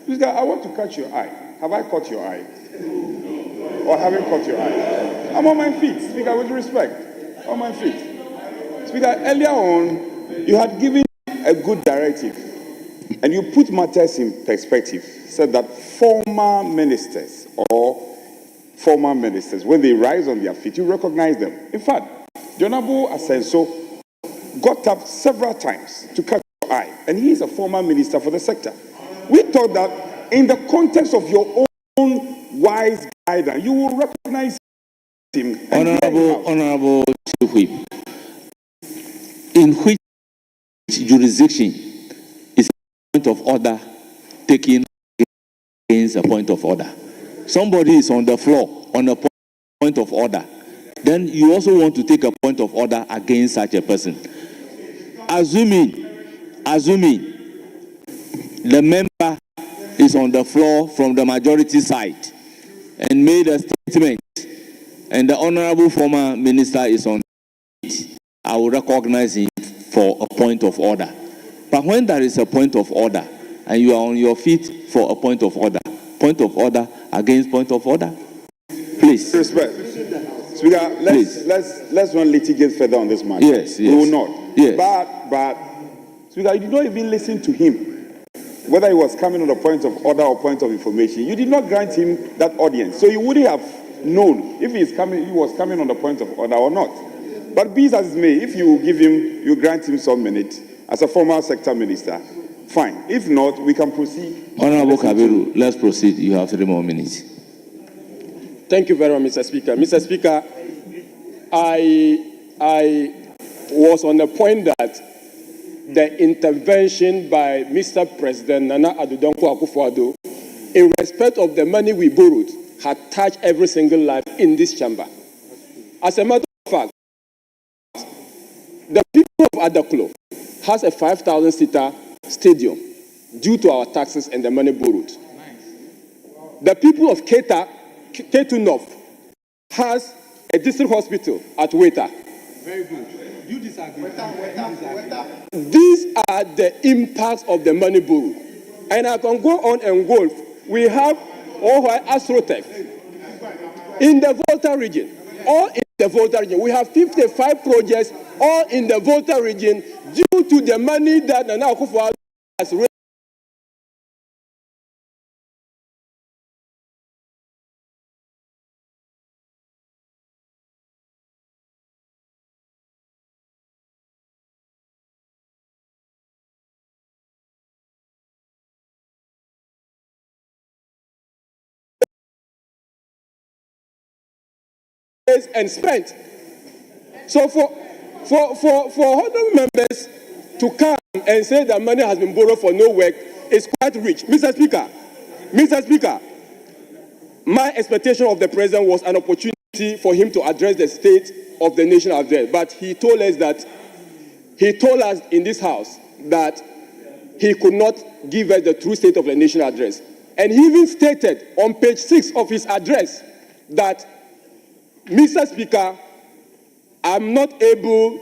Speaker, I want to catch your eye. Have I caught your eye? Or haven't caught your eye? I'm on my feet, Speaker, with respect. On my feet. Speaker, earlier on, you had given a good directive, and you put matters in perspective. Said that former ministers, when they rise on their feet, you recognize them. In fact, the Honorable Asenso got up several times to catch your eye, and he is a former minister for the sector. We thought that in the context of your own wise guidance, you will recognize him. Honorable Chief Whip, in which jurisdiction is a point of order taken against a point of order? Somebody is on the floor on a point of order. Then you also want to take a point of order against such a person. Assuming the member is on the floor from the majority side and made a statement, and the honorable former minister is on the seat, I will recognize him for a point of order. But when there is a point of order and you are on your feet for a point of order against point of order, please. Respect. Speaker, let's not litigate further on this matter. Yes. We will not. Yes. But Speaker, you did not even listen to him. Whether he was coming on a point of order or point of information, you did not grant him that audience. So you wouldn't have known if he was coming on the point of order or not. But be as it may, if you grant him some minute as a former sector minister, fine. If not, we can proceed. Honorable Kabiru, let's proceed. You have 3 more minutes. Thank you very much, Mr. Speaker. Mr. Speaker, I was on the point that the intervention by Mr. President Nana Addo Dankwa Akufo-Addo in respect of the money we borrowed had touched every single life in this chamber. As a matter of fact, the people of Adaklo has a 5,000-seater stadium due to our taxes and the money borrowed. The people of Ketu North has a district hospital at Weta. Very good. You disagree. These are the impacts of the money borrowed. And I can go on and go. We have Astrotech in the Volta region. All in the Volta region. We have 55 projects all in the Volta region due to the money that Nana Akufo-Addo has raised. And spent. So for honorable members to come and say that money has been borrowed for no work is quite rich. Mr. Speaker, my expectation of the president was an opportunity for him to address the state of the nation address. But he told us in this house that he could not give us the true state of the nation address. And he even stated on page 6 of his address that, Mr. Speaker, I'm not able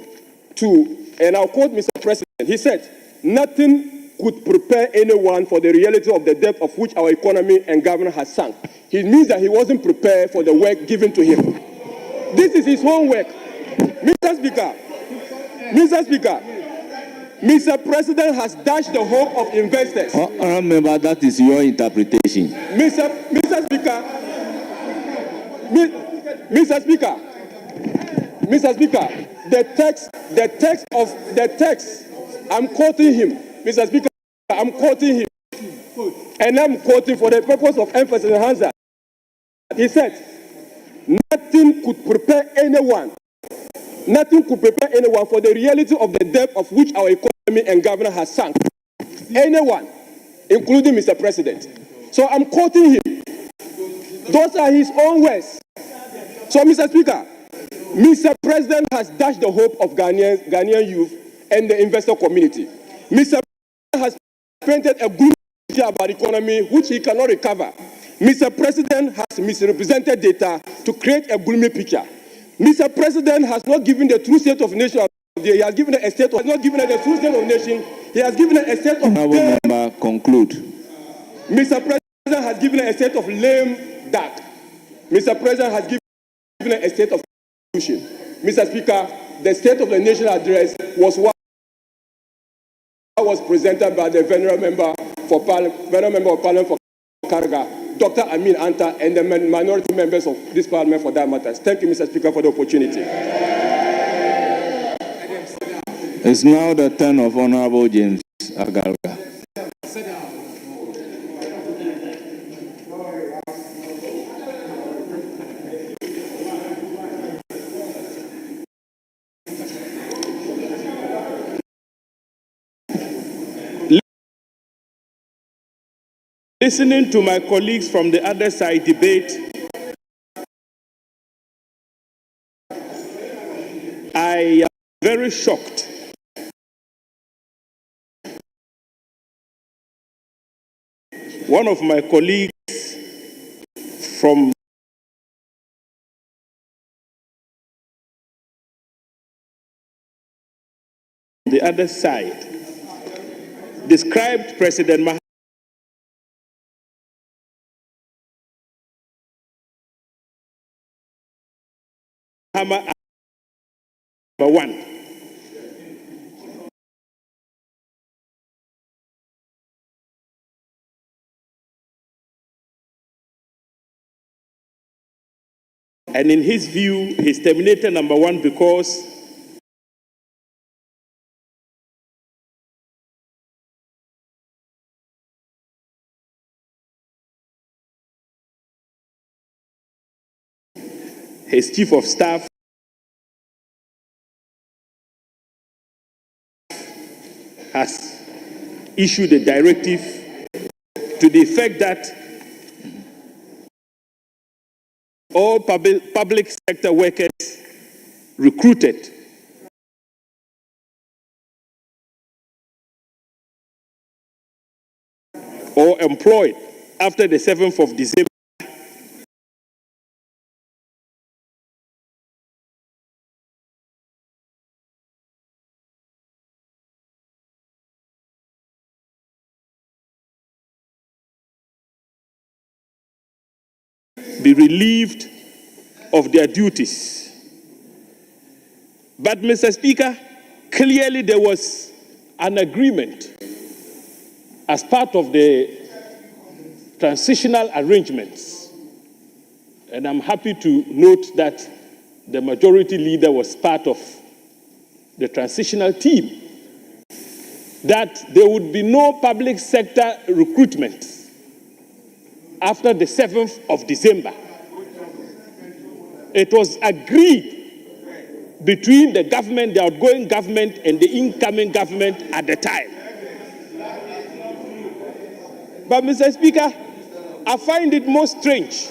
to, and I'll quote Mr. President, he said, nothing could prepare anyone for the reality of the depth of which our economy and government has sunk. It means that he wasn't prepared for the work given to him. This is his own work. Mr. Speaker, Mr. President has dashed the hope of investors. Remember, that is your interpretation. Mr. Speaker, the text, I'm quoting him. Mr. Speaker, I'm quoting him. And I'm quoting for the purpose of emphasis and answer. He said, nothing could prepare anyone for the reality of the depth of which our economy and government has sunk. Anyone, including Mr. President. So I'm quoting him. Those are his own words. So, Mr. Speaker, Mr. President has dashed the hope of Ghanaian youth and the investor community. Mr. President has painted a gloomy picture about the economy which he cannot recover. Mr. President has misrepresented data to create a gloomy picture. Mr. President has not given the true state of nation. He has given a state of, not given the true state of nation. He has given a state of. Honorable member, conclude. Mr. President has given a state of lame duck. Mr. President has given a state of constitution. Mr. Speaker, the State of the Nation address was what was presented by the Venerable Member of Parliament for Karga, Dr. Amin Anta, and the minority members of this Parliament for that matter. Thank you, Mr. Speaker, for the opportunity. It's now the turn of Honorable James Agalga. Listening to my colleagues from the other side debate, I am very shocked. One of my colleagues from the other side described President Mahama as number one. And in his view, he's terminated number one because his chief of staff has issued a directive to the effect that all public sector workers recruited or employed after the 7th of December be relieved of their duties. But, Mr. Speaker, clearly there was an agreement as part of the transitional arrangements. And I'm happy to note that the majority leader was part of the transitional team, that there would be no public sector recruitment after the 7th of December. It was agreed between the government, the outgoing government, and the incoming government at the time. But, Mr. Speaker, I find it most strange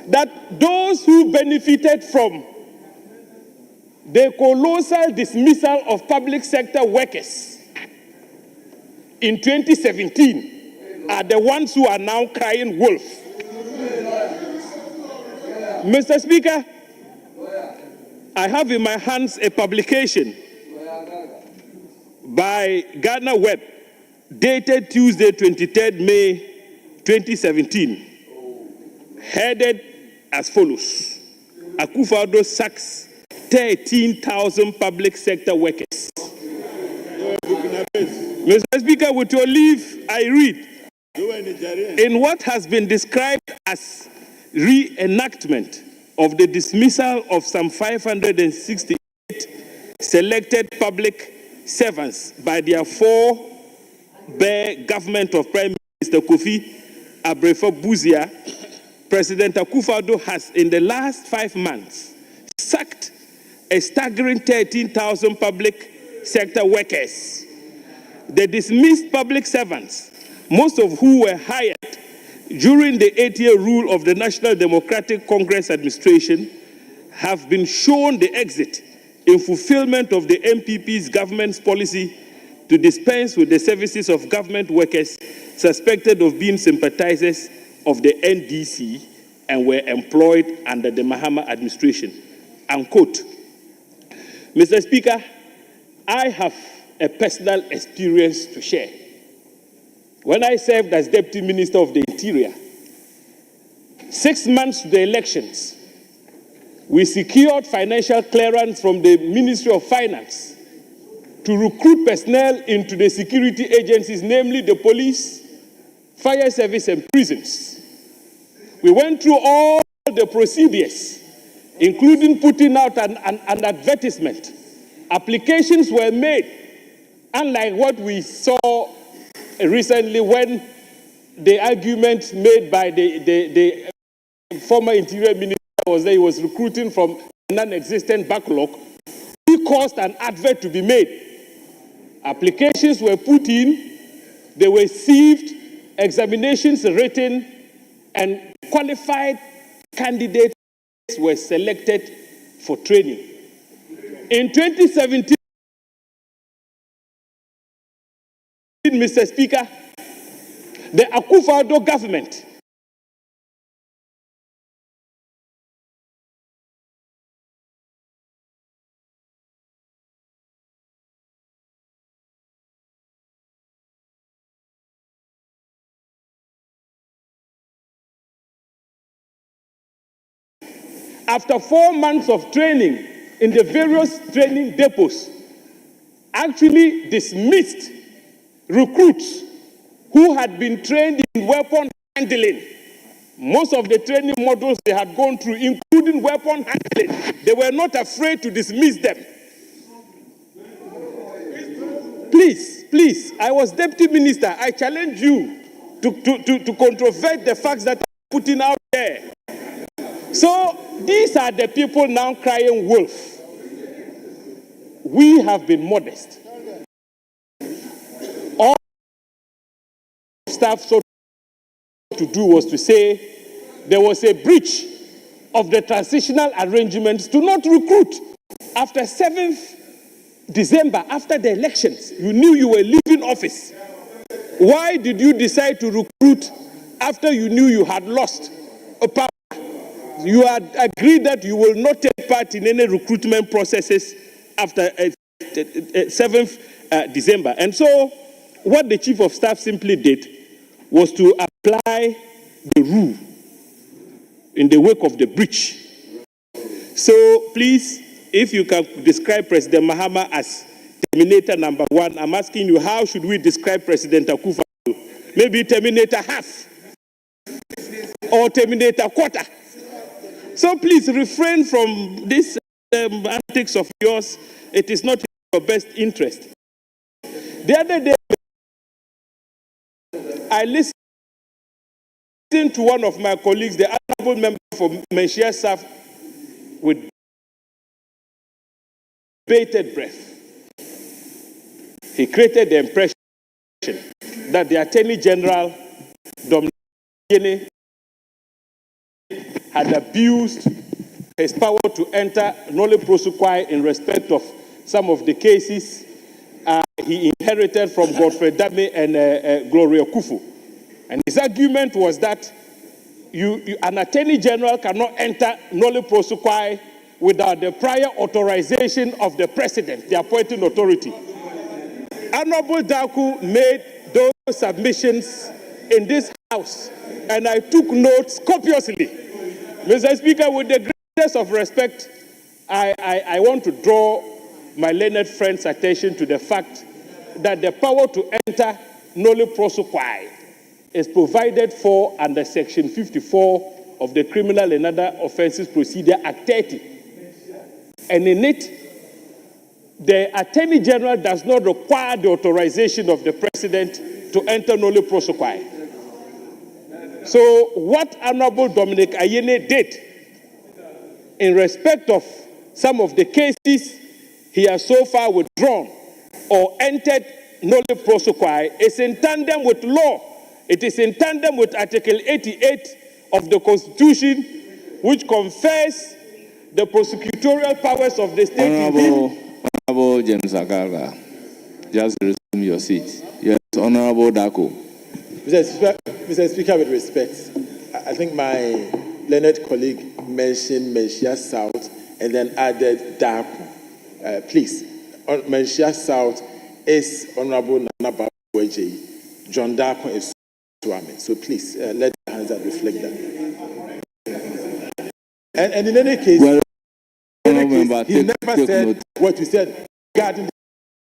that those who benefited from the colossal dismissal of public sector workers in 2017 are the ones who are now crying wolf. Mr. Speaker, I have in my hands a publication by Gardner Webb dated Tuesday, 23rd May 2017, headed as follows: Akufo-Addo sacks 13,000 public sector workers. Mr. Speaker, with your leave, I read, in what has been described as reenactment of the dismissal of some 568 selected public servants by their four-bear government of Prime Minister Kofi Abrefa-Buzia, President Akufo-Addo has, in the last 5 months, sacked a staggering 13,000 public sector workers. The dismissed public servants, most of who were hired during the 8-year rule of the National Democratic Congress administration, have been shown the exit in fulfillment of the MPP's government's policy to dispense with the services of government workers suspected of being sympathizers of the NDC and were employed under the Mahama administration. Unquote. Mr. Speaker, I have a personal experience to share. when I served as Deputy Minister of the Interior, 6 months to the elections, we secured financial clearance from the Ministry of Finance to recruit personnel into the security agencies, namely the police, fire service, and prisons. We went through all the procedures, including putting out an advertisement. Applications were made, unlike what we saw recently when the argument made by the former Interior Minister was that he was recruiting from a non-existent backlog. He caused an advert to be made. Applications were put in, they were received, examinations written, and qualified candidates were selected for training. In 2017, Mr. Speaker, the Akufo-Addo government after 4 months of training in the various training depots, actually dismissed recruits who had been trained in weapon handling. Most of the training modules they had gone through, including weapon handling, they were not afraid to dismiss them. Please, I was Deputy Minister. I challenge you to controvert the facts that I'm putting out there. So these are the people now crying wolf. We have been modest. All staff sought to do was to say there was a breach of the transitional arrangements to not recruit. After 7th December, after the elections, you knew you were leaving office. Why did you decide to recruit after you knew you had lost a power? You had agreed that you will not take part in any recruitment processes after 7th December. And so what the Chief of Staff simply did was to apply the rule in the wake of the breach. So please, if you can describe President Mahama as Terminator number 1, I'm asking you, how should we describe President Akufo-Addo? Maybe Terminator half or Terminator quarter. So please refrain from this antics of yours. It is not in your best interest. The other day, I listened to one of my colleagues, the honorable member for Menchia South, with bated breath. He created the impression that the Attorney General, Dominic Ayine, had abused his power to enter nolle prosequi in respect of some of the cases he inherited from Godfrey Dame and Gloria Kufu. And his argument was that an Attorney General cannot enter nolle prosequi without the prior authorization of the President, the appointing authority. Honorable Daku made those submissions in this House, and I took notes copiously. Mr. Speaker, with the greatest of respect, I want to draw my learned friend's attention to the fact that the power to enter nolle prosequi is provided for under Section 54 of the Criminal and Other Offences Procedure Act 30. And in it, the Attorney General does not require the authorization of the President to enter nolle prosequi. So what Honorable Dominic Ayine did in respect of some of the cases he has so far withdrawn or entered nolle prosequi is in tandem with law. It is in tandem with Article 88 of the Constitution, which confers the prosecutorial powers of the state. Honorable James Agarga, just resume your seat. Yes, Honorable Dako. Mr. Speaker, with respect, I think my learned colleague mentioned Menchia South and then added Daku. Please, Menchia South is Honorable Nana Baweji. John Darko is Swami. So please, let the hands that reflect that. And in any case, he never said what you said regarding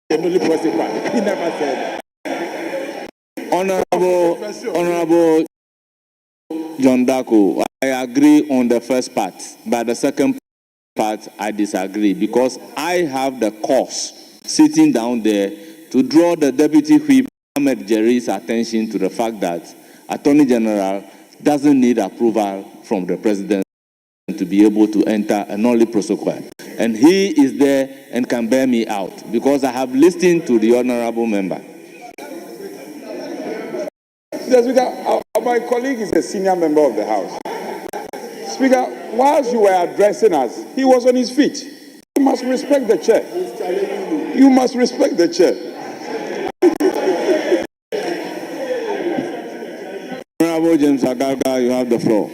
the only process part. He never said. Honorable John Darko, I agree on the first part, but the second part I disagree because I have the cause sitting down there to draw the Deputy Whip Ahmed Jerry's attention to the fact that Attorney General doesn't need approval from the President to be able to enter a nollie prosequi. And he is there and can bear me out because I have listened to the honorable member. Mr. Speaker, my colleague is a senior member of the House. Speaker, whilst you were addressing us, he was on his feet. You must respect the chair. You must respect the chair. Honorable James Agaga, you have the floor.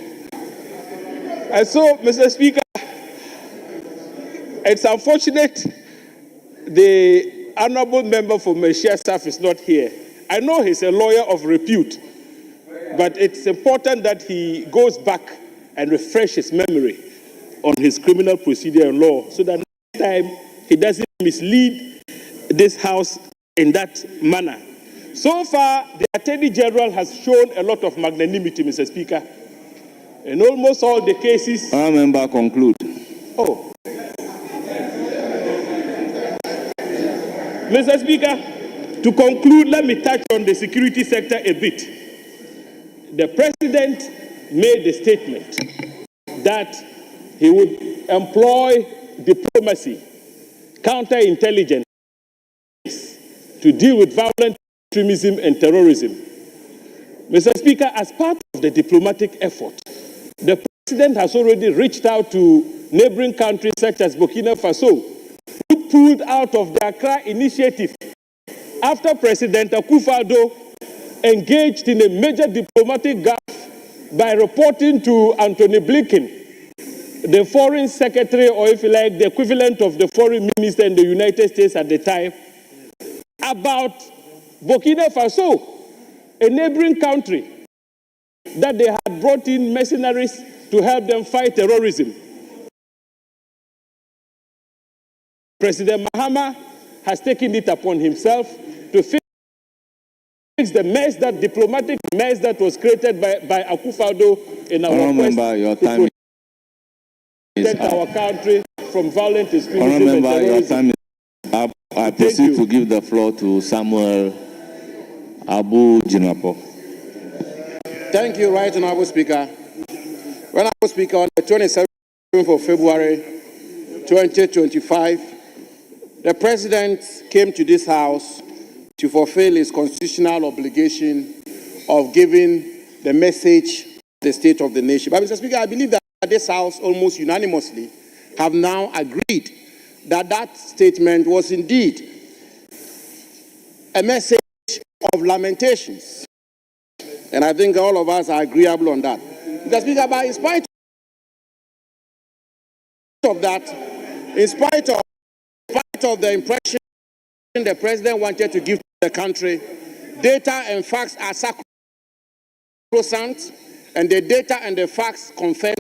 And so, Mr. Speaker, it's unfortunate the honorable member for Meshia South is not here. I know he's a lawyer of repute, but it's important that he goes back and refresh his memory on his criminal procedure and law so that next time he doesn't mislead this House in that manner. So far, the Attorney General has shown a lot of magnanimity, Mr. Speaker. In almost all the cases... Our member conclude. Oh. Mr. Speaker, to conclude, let me touch on the security sector a bit. The President made a statement that he would employ diplomacy, counterintelligence to deal with violent extremism and terrorism. Mr. Speaker, as part of the diplomatic effort, the President has already reached out to neighboring countries such as Burkina Faso, who pulled out of the Accra initiative after President Akufo-Addo engaged in a major diplomatic gaffe by reporting to Anthony Blinken, the foreign secretary, or if you like, the equivalent of the foreign minister in the United States at the time, about Burkina Faso, a neighboring country, that they had brought in mercenaries to help them fight terrorism. President Mahama has taken it upon himself to fix the mess, that diplomatic mess that was created by Akufo-Addo in our quest to protect our country from violent extremism and terrorism. I proceed to give the floor to Samuel Abu Jinapo. Thank you, Right Honorable Speaker. Honorable Speaker, on the 27th of February 2025, the President came to this House to fulfill his constitutional obligation of giving the message of the state of the nation. But, Mr. Speaker, I believe that this House almost unanimously have now agreed that that statement was indeed a message of lamentations. And I think all of us are agreeable on that. Mr. Speaker, but in spite of that, in spite of the impression the President wanted to give to the country, data and facts are sacrosanct, and the data and the facts confirm,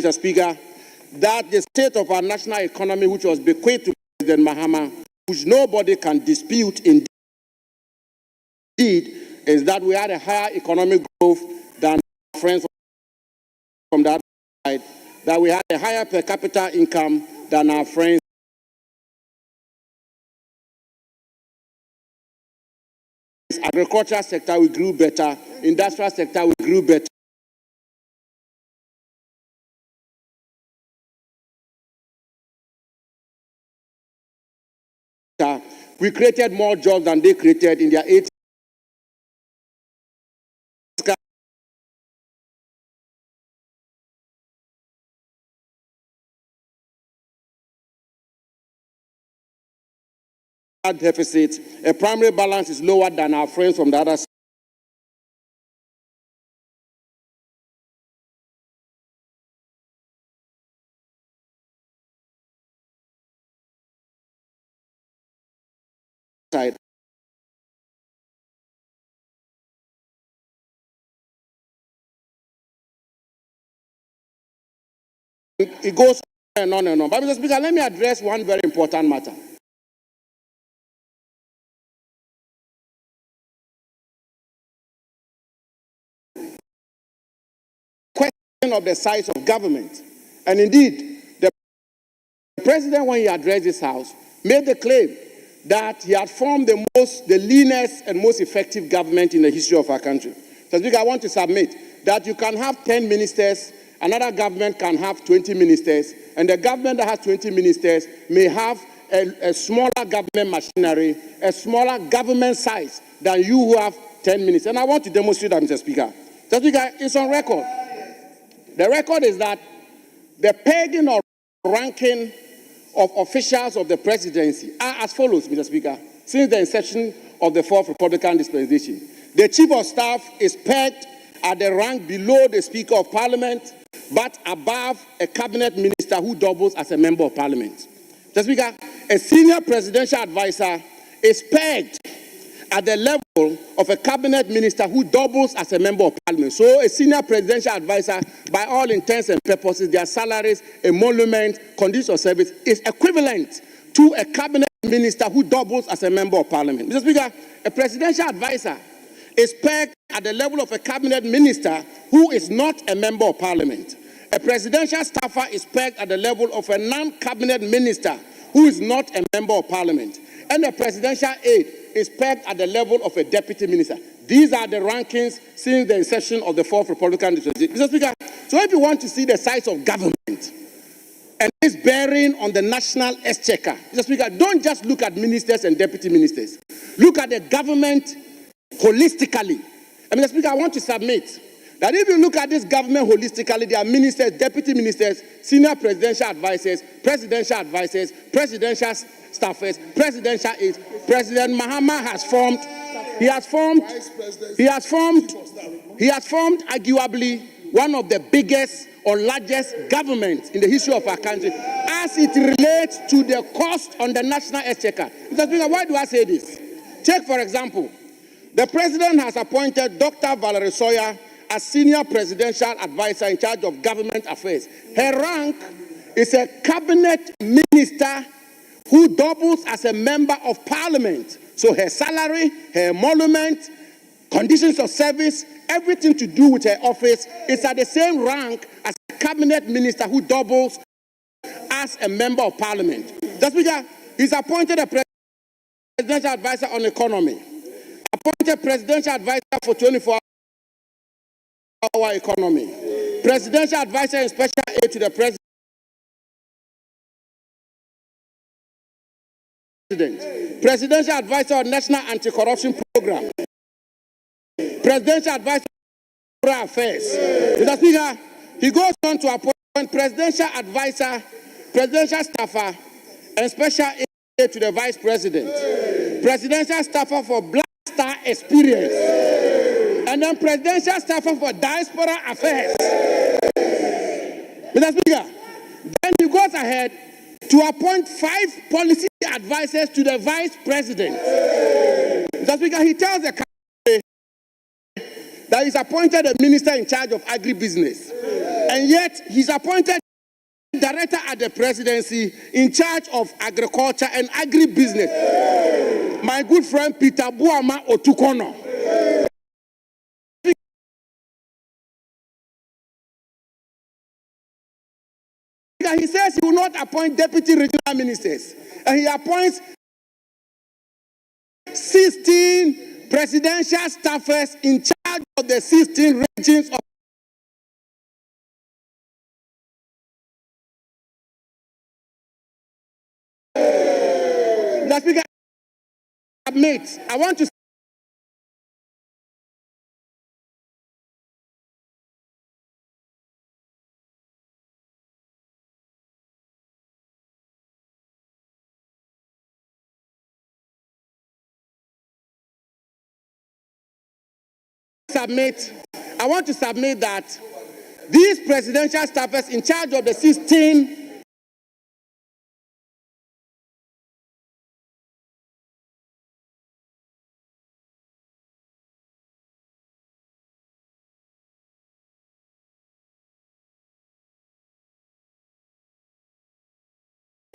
Mr. Speaker, that the state of our national economy, which was bequeathed to President Mahama, which nobody can dispute indeed, is that we had a higher economic growth than our friends from that side, that we had a higher per capita income than our friends. Agricultural sector, we grew better. Industrial sector, we grew better. We created more jobs than they created in their 8 deficit. A primary balance is lower than our friends from the other side. I it goes on and on and on. But Mr. Speaker, let me address one very important matter. Question of the size of government. And indeed, the president, when he addressed this House, made the claim that he had formed the leanest and most effective government in the history of our country. Mr. Speaker, I want to submit that you can have 10 ministers, another government can have 20 ministers, and the government that has 20 ministers may have a smaller government machinery, a smaller government size than you who have 10 ministers. And I want to demonstrate that, Mr. Speaker. Mr. Speaker, it's on record. The record is that the pegging or ranking of officials of the presidency are as follows, Mr. Speaker, since the inception of the fourth Republican dispensation. The chief of staff is pegged at the rank below the Speaker of Parliament, but above a cabinet minister who doubles as a member of Parliament. Mr. Speaker, a senior presidential advisor is pegged at the level of a cabinet minister who doubles as a member of Parliament. So a senior presidential advisor, by all intents and purposes, their salaries, emolument, conditions of service, is equivalent to a cabinet minister who doubles as a member of Parliament. Mr. Speaker, a presidential advisor is pegged at the level of a cabinet minister who is not a member of Parliament. A presidential staffer is pegged at the level of a non-cabinet minister who is not a member of Parliament. And a presidential aide is pegged at the level of a deputy minister. These are the rankings since the inception of the fourth Republican dispensation. Mr. Speaker, so if you want to see the size of government and its bearing on the national exchequer, Mr. Speaker, don't just look at ministers and deputy ministers. Look at the government holistically. And Mr. Speaker, I want to submit that if you look at this government holistically, there are ministers, deputy ministers, senior presidential advisors, presidential staffers, presidential aides. President Mahama has formed arguably one of the biggest or largest governments in the history of our country as it relates to the cost on the national exchequer. Mr. Speaker, why do I say this? Take, for example, the president has appointed Dr. Valerie Sawyer as senior presidential advisor in charge of government affairs. Her rank is a cabinet minister who doubles as a member of Parliament. So her salary, her emolument, conditions of service, everything to do with her office is at the same rank as a cabinet minister who doubles as a member of Parliament. Just because he's appointed a presidential advisor on economy, appointed presidential advisor for 24-hour economy, presidential advisor and special aide to the president, presidential advisor on national anti-corruption program, presidential advisor on foreign affairs. Mr. Speaker, he goes on to appoint presidential advisor, presidential staffer, and special aide to the vice president, presidential staffer for Black Star Experience, and then presidential staffer for diaspora affairs. Mr. Speaker, then he goes ahead to appoint 5 policy advisors to the vice president. Mr. Speaker, he tells the country that he's appointed a minister in charge of agribusiness, and yet he's appointed director at the presidency in charge of agriculture and agribusiness. My good friend Peter Buama Otukono. He says he will not appoint deputy regional ministers, and he appoints 16 presidential staffers in charge of the 16 regions of the Speaker. I want to submit that these presidential staffers in charge of the 16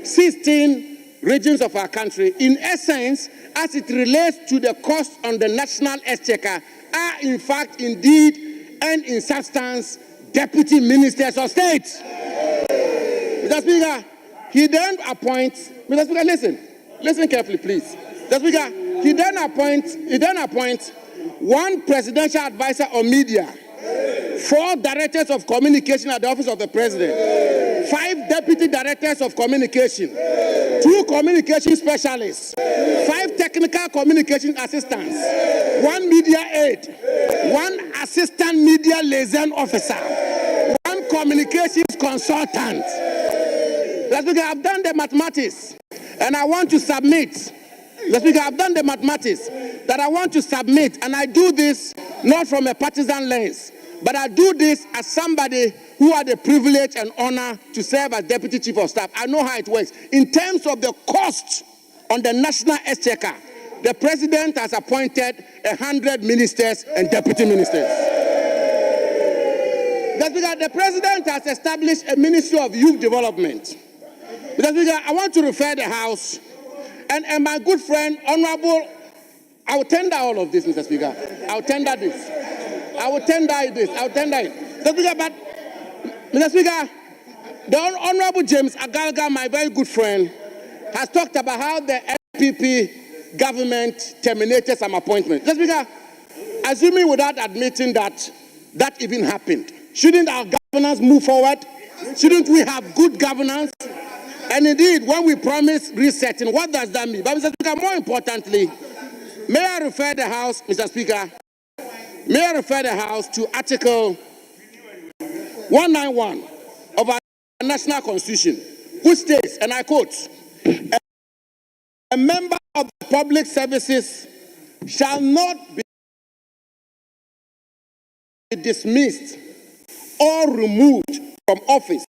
16 regions of our country, in essence, as it relates to the cost on the national exchequer, are in fact, indeed, and in substance, deputy ministers of state. Mr. Speaker, he then appoints, Mr. Speaker, listen carefully, please. Mr. Speaker, he then appoints one presidential advisor on media, 4 directors of communication at the office of the president, 5 deputy directors of communication, 2 communication specialists, 5 technical communication assistants, 1 media aide, 1 assistant media liaison officer, 1 communications consultant. Let's Speaker, I've done the mathematics, and I want to submit. Let's Speaker, I've done the mathematics that I want to submit, and I do this not from a partisan lens, but I do this as somebody who had the privilege and honor to serve as Deputy Chief of Staff. I know how it works. In terms of the cost on the national exchequer, the President has appointed 100 ministers and deputy ministers. The President has established a Ministry of Youth Development. I want to refer the House and my good friend, Honorable, I will tender all of this, Mr. Speaker. I will tender this. I will tender it. Mr. Speaker, but, Mr. Speaker, the Honorable James Agalga, my very good friend, has talked about how the NPP government terminated some appointments. Mr. Speaker, assuming without admitting that that even happened, shouldn't our governance move forward? Shouldn't we have good governance? And indeed, when we promise resetting, what does that mean? But Mr. Speaker, more importantly, may I refer the House, Mr. Speaker, may I refer the House to Article 191 of our National Constitution, which states, and I quote, "A member of the public services shall not be dismissed or removed from office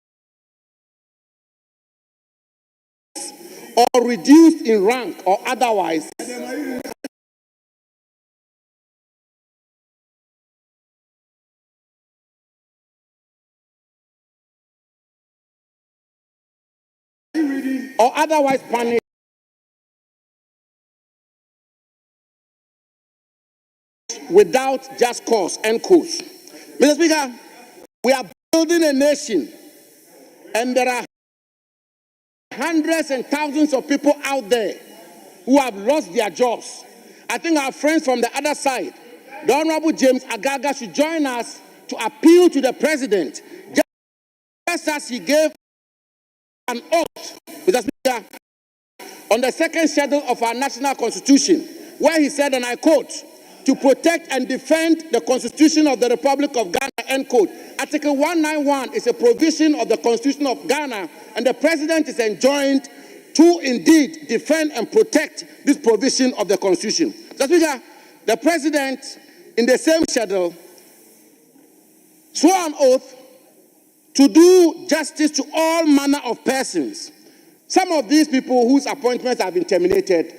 or reduced in rank or otherwise punished without just cause," end quote. Mr. Speaker, we are building a nation, and there are hundreds and thousands of people out there who have lost their jobs. I think our friends from the other side, the Honorable James Agaga, should join us to appeal to the President, just as he gave an oath, Mr. Speaker, on the second schedule of our national constitution, where he said, and I quote, "to protect and defend the Constitution of the Republic of Ghana," end quote. Article 191 is a provision of the Constitution of Ghana, and the President is enjoined to indeed defend and protect this provision of the Constitution. Mr. Speaker, the President, in the same schedule, swore an oath to do justice to all manner of persons. Some of these people whose appointments have been terminated,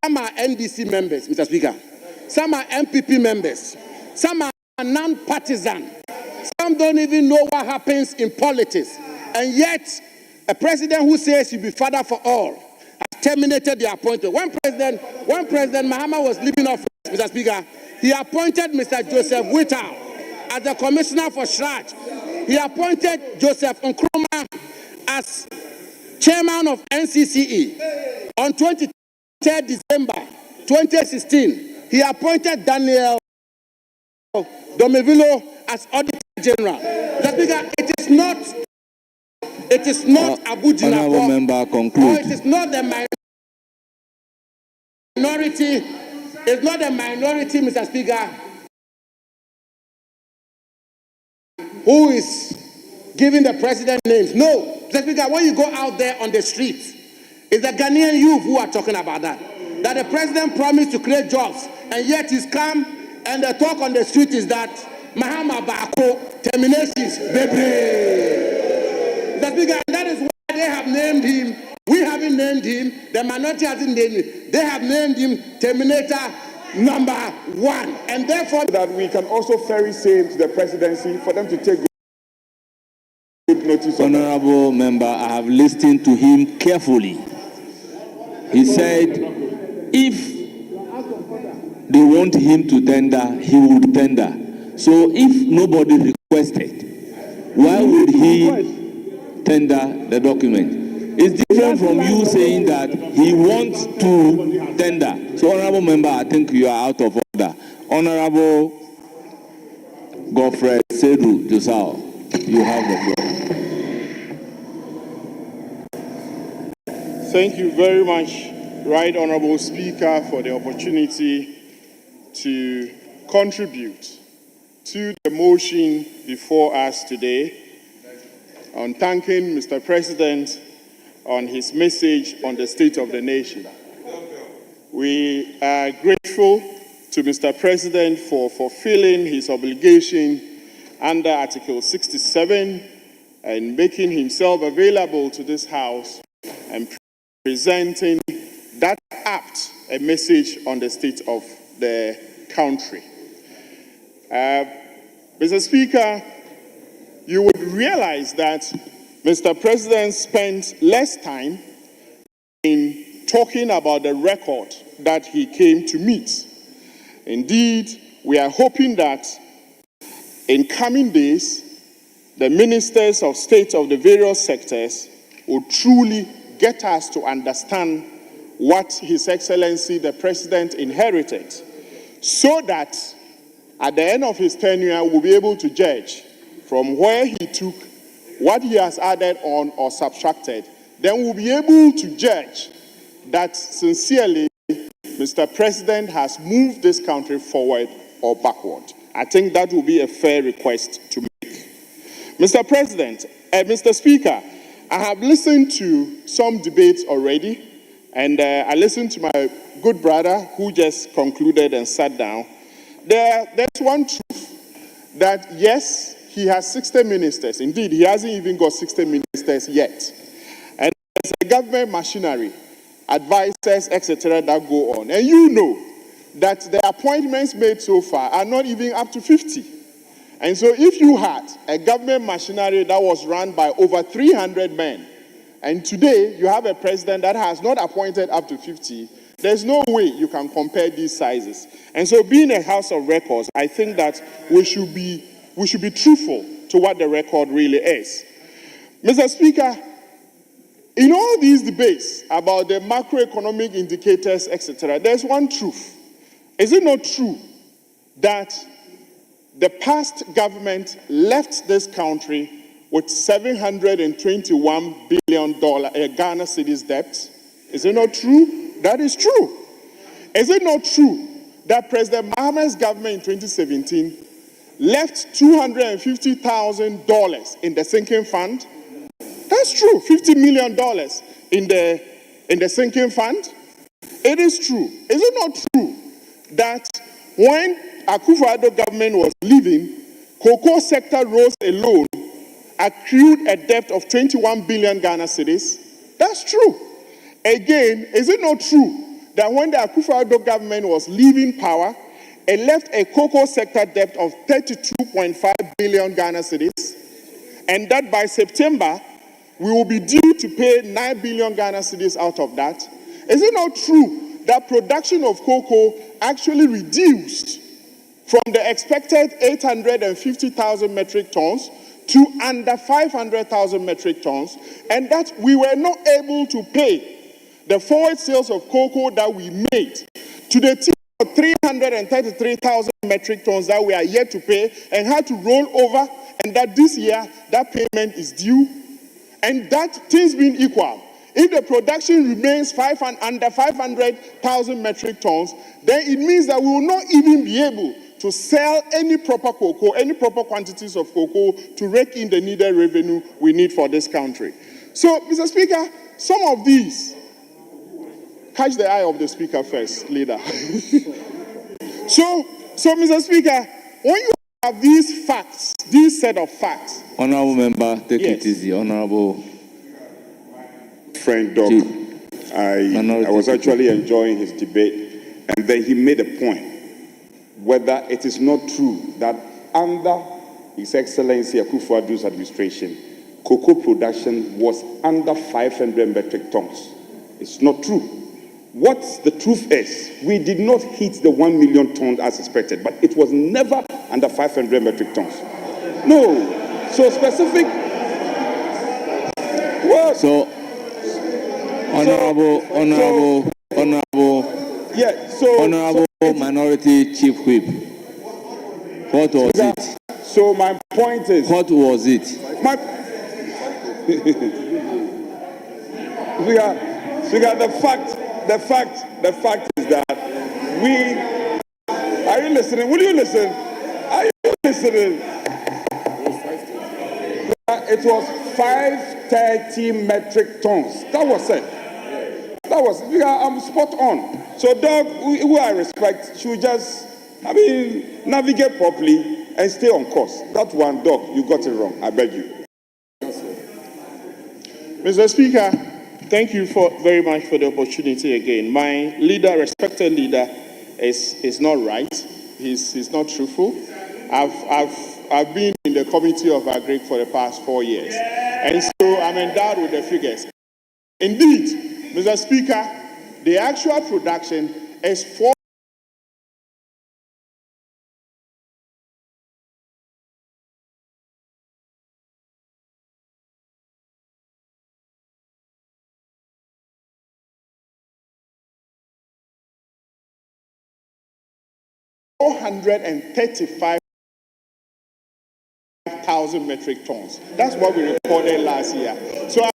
some are NDC members, Mr. Speaker. Some are MPP members. Some are non-partisan. Some don't even know what happens in politics. And yet, a president who says he'll be father for all has terminated the appointment. When President Mahama was leaving office, Mr. Speaker, he appointed Mr. Joseph Whittal as the commissioner for Shraj. He appointed Joseph Nkrumah as chairman of NCCE. On 23rd December 2016, he appointed Daniel Domevilo as Auditor General. Mr. Speaker, it is not Abu Jinapor, Honourable member, conclude. or it is not the minority. It's not the minority, Mr. Speaker, who is giving the president names. No, Mr. Speaker, when you go out there on the streets, it's the Ghanaian youth who are talking about that. That the president promised to create jobs, and yet he's come, and the talk on the street is that Mahama Bako terminations, baby. Mr. Speaker, that is why they have named him. We haven't named him. The minority hasn't named him. They have named him Terminator number 1, and therefore that we can also ferry same to the presidency for them to take took notice of that. Honorable member, I have listened to him carefully. He said, if they want him to tender, he would tender. So if nobody requested, why would he tender the document? It's different from you saying that he wants to tender. So, honorable member, I think you are out of order. Honorable Godfrey Sedu Josao, you have the floor. Thank you very much, Right Honorable Speaker, for the opportunity to contribute to the motion before us today on thanking Mr. President on his message on the state of the nation. We are grateful to Mr. President for fulfilling his obligation under Article 67 and making himself available to this House and presenting that apt a message on the state of the country. Mr. Speaker, you would realize that Mr. President spent less time in talking about the record that he came to meet. Indeed, we are hoping that in coming days, the ministers of state of the various sectors will truly get us to understand what His Excellency the President inherited, so that at the end of his tenure, we'll be able to judge from where he took, what he has added on or subtracted. Then we'll be able to judge that sincerely Mr. President has moved this country forward or backward. I think that will be a fair request to make. Mr. President, Mr. Speaker, I have listened to some debates already, and I listened to my good brother who just concluded and sat down. There's one truth, that yes, he has 60 ministers. Indeed, he hasn't even got 60 ministers yet. And there's a government machinery, advisors, etc. that go on. And you know that the appointments made so far are not even up to 50. And so if you had a government machinery that was run by over 300 men, and today you have a president that has not appointed up to 50, there's no way you can compare these sizes. And so being a house of records, I think that we should be truthful to what the record really is. Mr. Speaker, in all these debates about the macroeconomic indicators, etc., there's one truth. Is it not true that the past government left this country with $721 billion Ghana cedis debt? Is it not true? That is true. Is it not true that President Mahamad's government in 2017 left $250,000 in the sinking fund? That's true. $50 million in the sinking fund. It is true. Is it not true that when Akufo-Addo government was leaving, cocoa sector rose alone accrued a debt of 21 billion Ghana cedis? That's true. Again, is it not true that when the Akufo-Addo government was leaving power, it left a cocoa sector debt of 32.5 billion Ghana cedis, and that by September, we will be due to pay 9 billion Ghana cedis out of that? Is it not true that production of cocoa actually reduced from the expected 850,000 metric tons to under 500,000 metric tons, and that we were not able to pay the forward sales of cocoa that we made to the tune of 333,000 metric tons that we are yet to pay and had to roll over, and that this year that payment is due? And that, things being equal, if the production remains under 500,000 metric tons, then it means that we will not even be able to sell any proper cocoa, any proper quantities of cocoa to rake in the needed revenue we need for this country. So, Mr. Speaker, some of these, catch the eye of the Speaker first, leader. So, Mr. Speaker, when you have these facts, this set of facts. Honorable member, take it easy. Honorable Friend Doc, I was actually enjoying his debate, and then he made a point whether it is not true that under His Excellency Akufo-Addo's administration, cocoa production was under 500 metric tons. It's not true. What the truth is, we did not hit the 1 million tons as expected, but it was never under 500 metric tons. No. So specific. What? So, Honorable, Minority Chief Whip, what was it? So my point is, what was it? Speaker, the fact is that are you listening? Will you listen? Are you listening? It was 530 metric tons. That was it. I'm spot on. So, Doug, who I respect, should just, navigate properly and stay on course. That one, Doug, you got it wrong. I beg you. Mr. Speaker, thank you very much for the opportunity again. My leader, respected leader, is not right. He's not truthful. I've been in the Committee of Agri for the past 4 years, and so I'm endowed with the figures. Indeed, Mr. Speaker, the actual production is 435,000 metric tons. That's what we recorded last year. So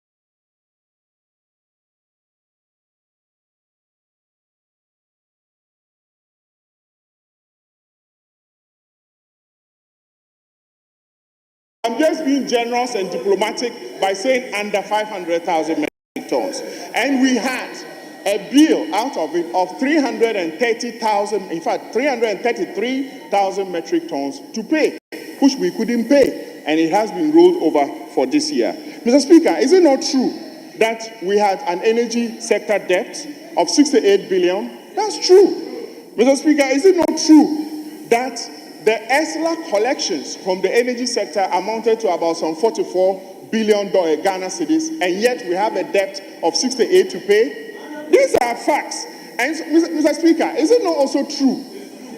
I'm just being generous and diplomatic by saying under 500,000 metric tons. And we had a bill out of it of 330,000, in fact, 333,000 metric tons to pay, which we couldn't pay. And it has been rolled over for this year. Mr. Speaker, is it not true that we had an energy sector debt of 68 billion? That's true. Mr. Speaker, is it not true that the ESLA collections from the energy sector amounted to about some $44 billion Ghana cedis, and yet we have a debt of 68 to pay? These are facts. And Mr. Speaker, is it not also true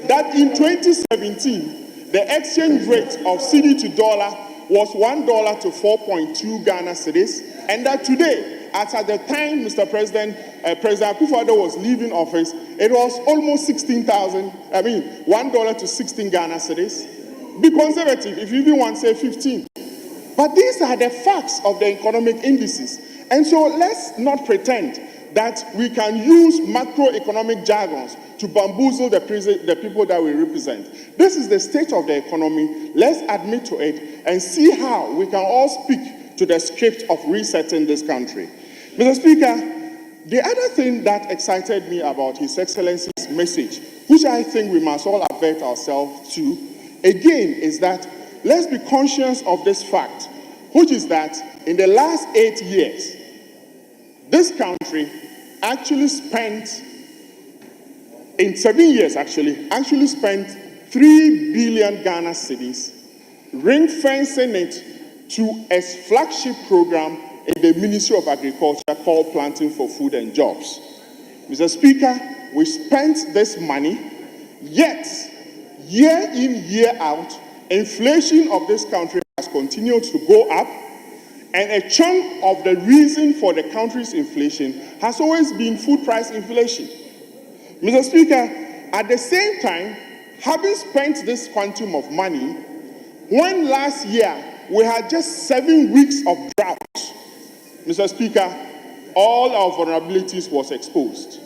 that in 2017, the exchange rate of cedi to dollar was $1 to 4.2 Ghana cedis, and that today, as at the time President Akufo-Addo was leaving office, it was almost $1 to 16 Ghana cedis. Be conservative if you even want to say 15. But these are the facts of the economic indices. And so let's not pretend that we can use macroeconomic jargons to bamboozle the people that we represent. This is the state of the economy. Let's admit to it and see how we can all speak to the script of resetting this country. Mr. Speaker, the other thing that excited me about His Excellency's message, which I think we must all avert ourselves to, again, is that let's be conscious of this fact, which is that in the last 8 years, this country actually spent, in 7 years actually spent 3 billion Ghana cedis, ring-fencing it to a flagship program in the Ministry of Agriculture called Planting for Food and Jobs. Mr. Speaker, we spent this money, yet year in, year out, inflation of this country has continued to go up, and a chunk of the reason for the country's inflation has always been food price inflation. Mr. Speaker, at the same time, having spent this quantum of money, when last year we had just 7 weeks of drought, Mr. Speaker, all our vulnerabilities was exposed.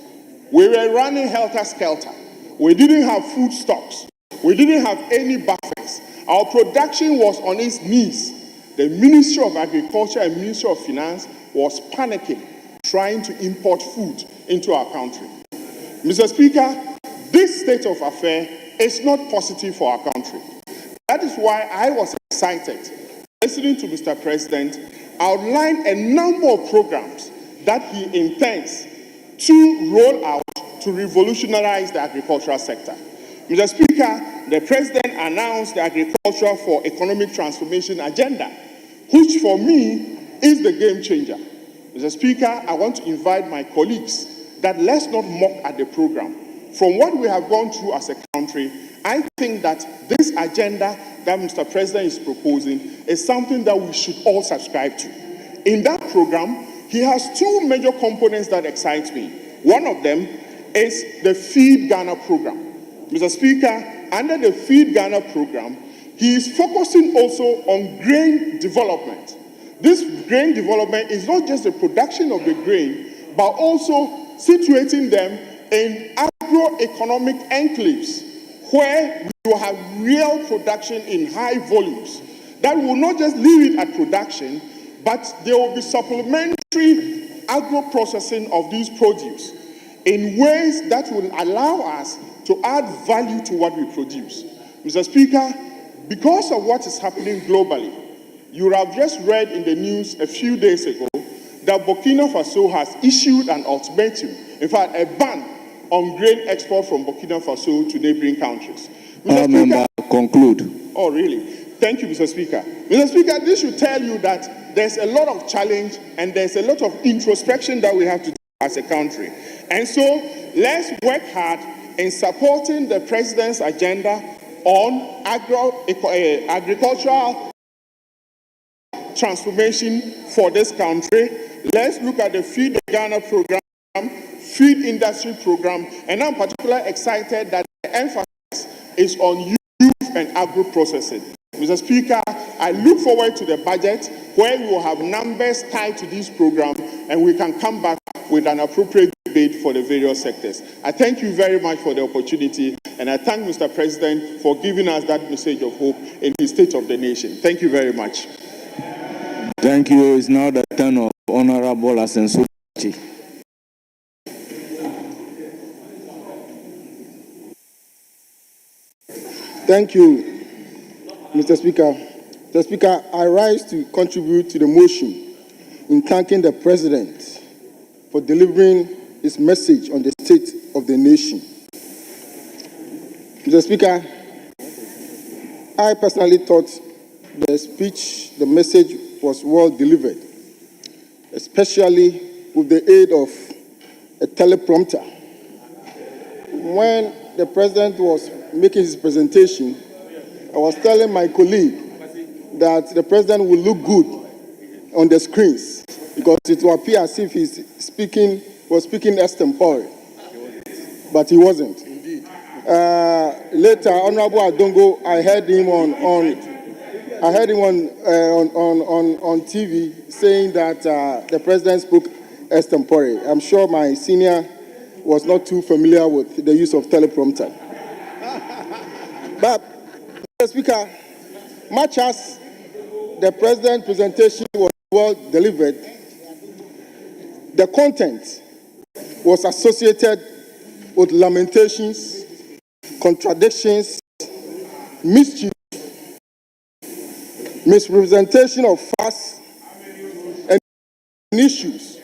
We were running helter-skelter. We didn't have food stocks. We didn't have any buffers. Our production was on its knees. The Ministry of Agriculture and Ministry of Finance was panicking, trying to import food into our country. Mr. Speaker, this state of affairs is not positive for our country. That is why I was excited, listening to Mr. President outline a number of programs that he intends to roll out to revolutionize the agricultural sector. Mr. Speaker, the President announced the Agriculture for Economic Transformation agenda, which for me is the game changer. Mr. Speaker, I want to invite my colleagues that let's not mock at the program. From what we have gone through as a country, I think that this agenda that Mr. President is proposing is something that we should all subscribe to. In that program, he has two major components that excite me. One of them is the Feed Ghana program. Mr. Speaker, under the Feed Ghana program, he is focusing also on grain development. This grain development is not just the production of the grain, but also situating them in agroeconomic enclaves where we will have real production in high volumes. That will not just leave it at production, but there will be supplementary agro-processing of these produce in ways that will allow us to add value to what we produce. Mr. Speaker, because of what is happening globally, you have just read in the news a few days ago that Burkina Faso has issued an ultimatum, in fact, a ban on grain export from Burkina Faso to neighboring countries. Member, conclude. Oh, really? Thank you, Mr. Speaker. Mr. Speaker, this should tell you that there's a lot of challenge and there's a lot of introspection that we have to do as a country. And so let's work hard in supporting the President's agenda on agricultural transformation for this country. Let's look at the Feed Ghana program, feed industry program, and I'm particularly excited that the emphasis is on youth and agro-processing. Mr. Speaker, I look forward to the budget where we will have numbers tied to this program and we can come back with an appropriate debate for the various sectors. I thank you very much for the opportunity and I thank Mr. President for giving us that message of hope in the state of the nation. Thank you very much. Thank you. It's now the turn of Honorable Asenso. Thank you, Mr. Speaker. Mr. Speaker, I rise to contribute to the motion in thanking the President for delivering his message on the state of the nation. Mr. Speaker, I personally thought the speech, the message was well delivered, especially with the aid of a teleprompter. When the President was making his presentation, I was telling my colleague that the President will look good on the screens because it will appear as if he's was speaking extempore, but he wasn't. Later, Honorable Adongo, I heard him on TV saying that the President spoke extempore. I'm sure my senior was not too familiar with the use of teleprompter. But, Mr. Speaker, much as the President's presentation was well delivered, the content was associated with lamentations, contradictions, mischief, misrepresentation of facts and issues,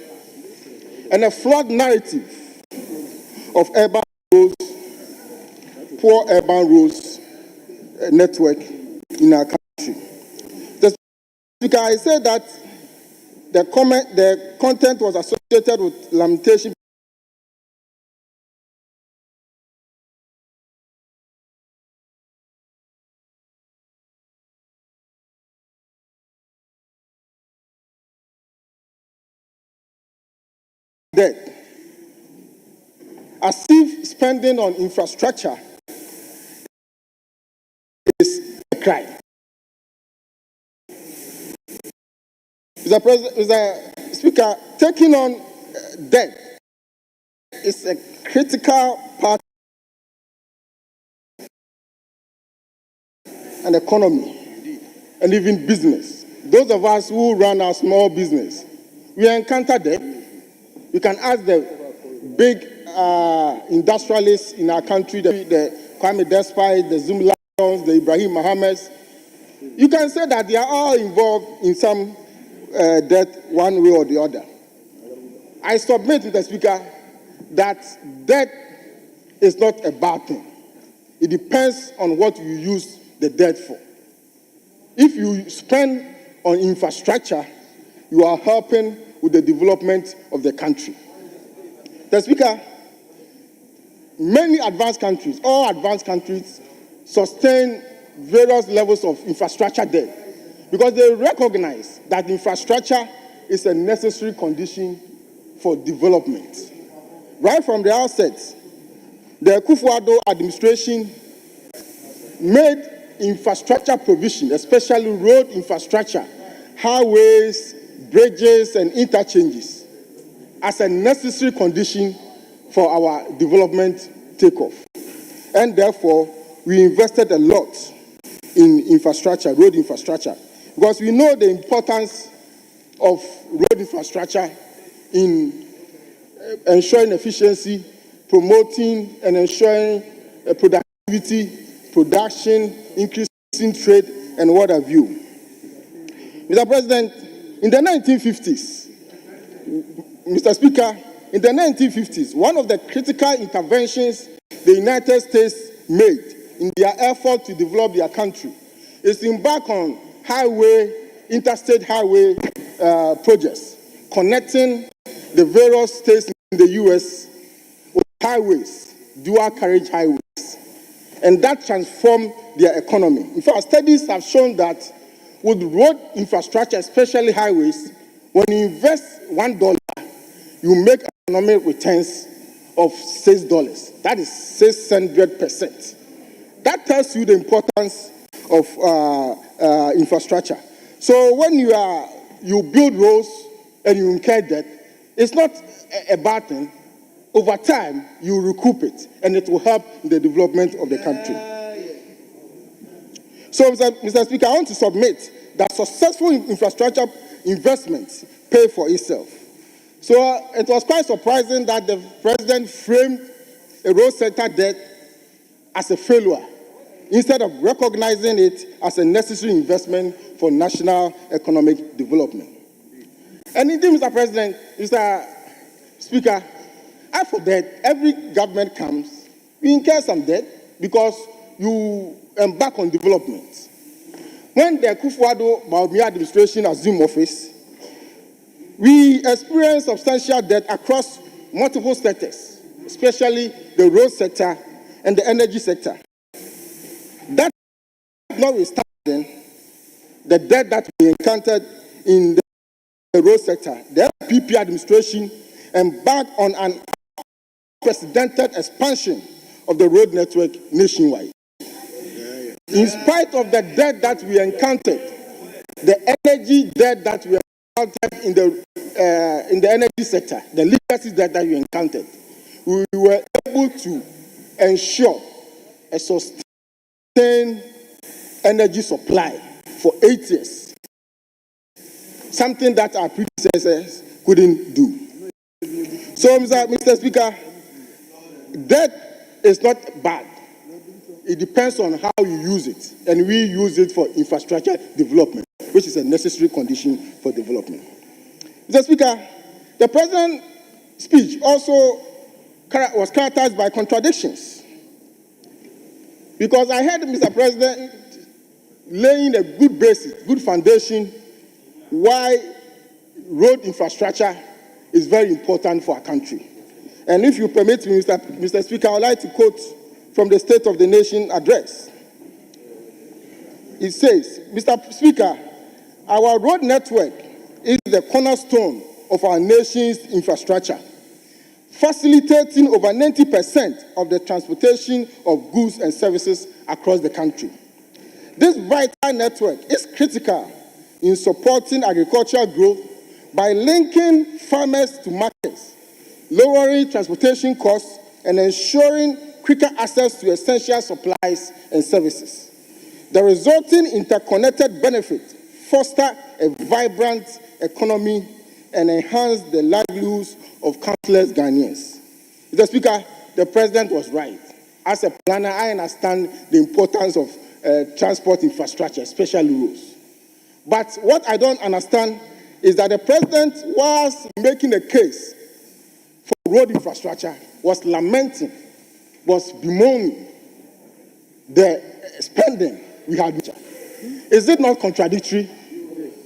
and a flawed narrative of urban roads, poor urban roads network in our country. The Speaker, I said that the content was associated with lamentation debt, as if spending on infrastructure is a crime. Mr. Speaker, taking on debt is a critical part of an economy and even business. Those of us who run our small business, we encounter debt. You can ask the big industrialists in our country, the Kwame Despite, the Zoom Lions, the Ibrahim Mohammeds. You can say that they are all involved in some debt one way or the other. I submit to the Speaker that debt is not a bad thing. It depends on what you use the debt for. If you spend on infrastructure, you are helping with the development of the country. The Speaker, many advanced countries, all advanced countries, sustain various levels of infrastructure debt because they recognize that infrastructure is a necessary condition for development. Right from the outset, the Akufo-Addo administration made infrastructure provision, especially road infrastructure, highways, bridges, and interchanges, as a necessary condition for our development takeoff. And therefore, we invested a lot in infrastructure, road infrastructure, because we know the importance of road infrastructure in ensuring efficiency, promoting and ensuring productivity, production, increasing trade, and what have you. Mr. President, in the 1950s, Mr. Speaker, in the 1950s, one of the critical interventions the United States made in their effort to develop their country is to embark on interstate highway projects, connecting the various states in the U.S. with highways, dual carriage highways. And that transformed their economy. In fact, studies have shown that with road infrastructure, especially highways, when you invest $1, you make economic returns of $6. That is 600%. That tells you the importance of infrastructure. So when you build roads and you incur debt, it's not a bad thing. Over time, you recoup it, and it will help in the development of the country. So, Mr. Speaker, I want to submit that successful infrastructure investments pay for itself. So it was quite surprising that the president framed a road sector debt as a failure instead of recognizing it as a necessary investment for national economic development. And indeed, Mr. President, Mr. Speaker, I forget, every government comes, we incur some debt because you embark on development. When the Akufo-Addo administration assumed office, we experienced substantial debt across multiple sectors, especially the road sector and the energy sector. That notwithstanding, the debt that we encountered in the road sector, the PP administration embarked on an unprecedented expansion of the road network nationwide. In spite of the debt that we encountered, the energy debt that we encountered in the energy sector, the legacy debt that we encountered, we were able to ensure a sustained energy supply for 8 years, something that our predecessors couldn't do. So, Mr. Speaker, debt is not bad. It depends on how you use it, and we use it for infrastructure development, which is a necessary condition for development. Mr. Speaker, the president's speech also was characterized by contradictions, because I heard Mr. President laying a good basis, good foundation, why road infrastructure is very important for our country. And if you permit me, Mr. Speaker, I would like to quote from the State of the Nation address. It says, Mr. Speaker, our road network is the cornerstone of our nation's infrastructure, facilitating over 90% of the transportation of goods and services across the country. This vital network is critical in supporting agricultural growth by linking farmers to markets, lowering transportation costs, and ensuring quicker access to essential supplies and services. The resulting interconnected benefits foster a vibrant economy and enhance the livelihoods of countless Ghanaians. Mr. Speaker, the president was right. As a planner, I understand the importance of transport infrastructure, especially roads. But what I don't understand is that the president was making a case for road infrastructure, was lamenting, was bemoaning the spending we had. Is it not contradictory?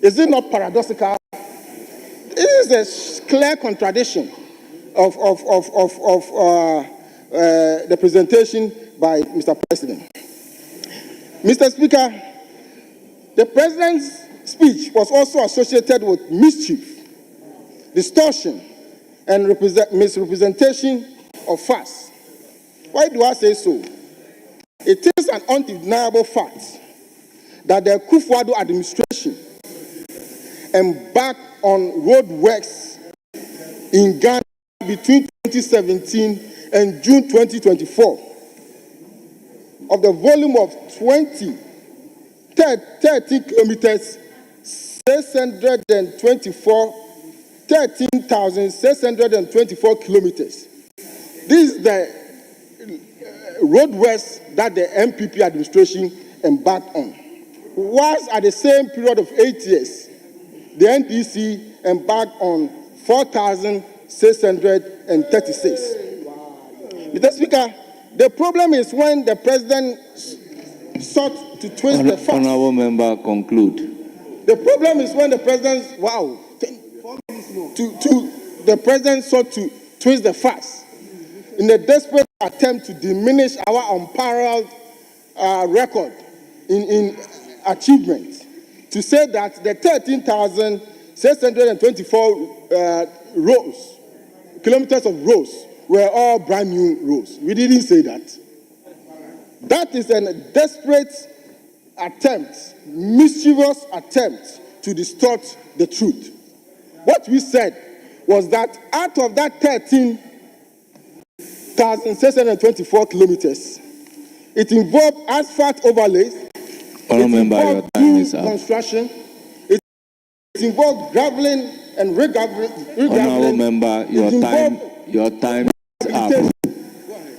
Is it not paradoxical? This is a clear contradiction of the presentation by Mr. President. Mr. Speaker, the President's speech was also associated with mischief, distortion, and misrepresentation of facts. Why do I say so? It is an undeniable fact that the Kufuor administration embarked on road works in Ghana between 2017 and June 2024 of the volume of 13 kilometers, 13,624 kilometers. This is the roadworks that the MPP administration embarked on. Whilst at the same period of 8 years, the NDC embarked on 4,636. Mr. Speaker, the problem is when the President sought to twist the facts. Honorable member, conclude. The problem is when the President, the President sought to twist the facts in a desperate attempt to diminish our unparalleled record in achievement, to say that the 13,624 kilometers of roads were all brand new roads. We didn't say that. That is a desperate attempt, mischievous attempt to distort the truth. What we said was that out of that 13,624 kilometers, it involved asphalt overlays, construction, it involved graveling and regraveling. Honorable member, your time is up.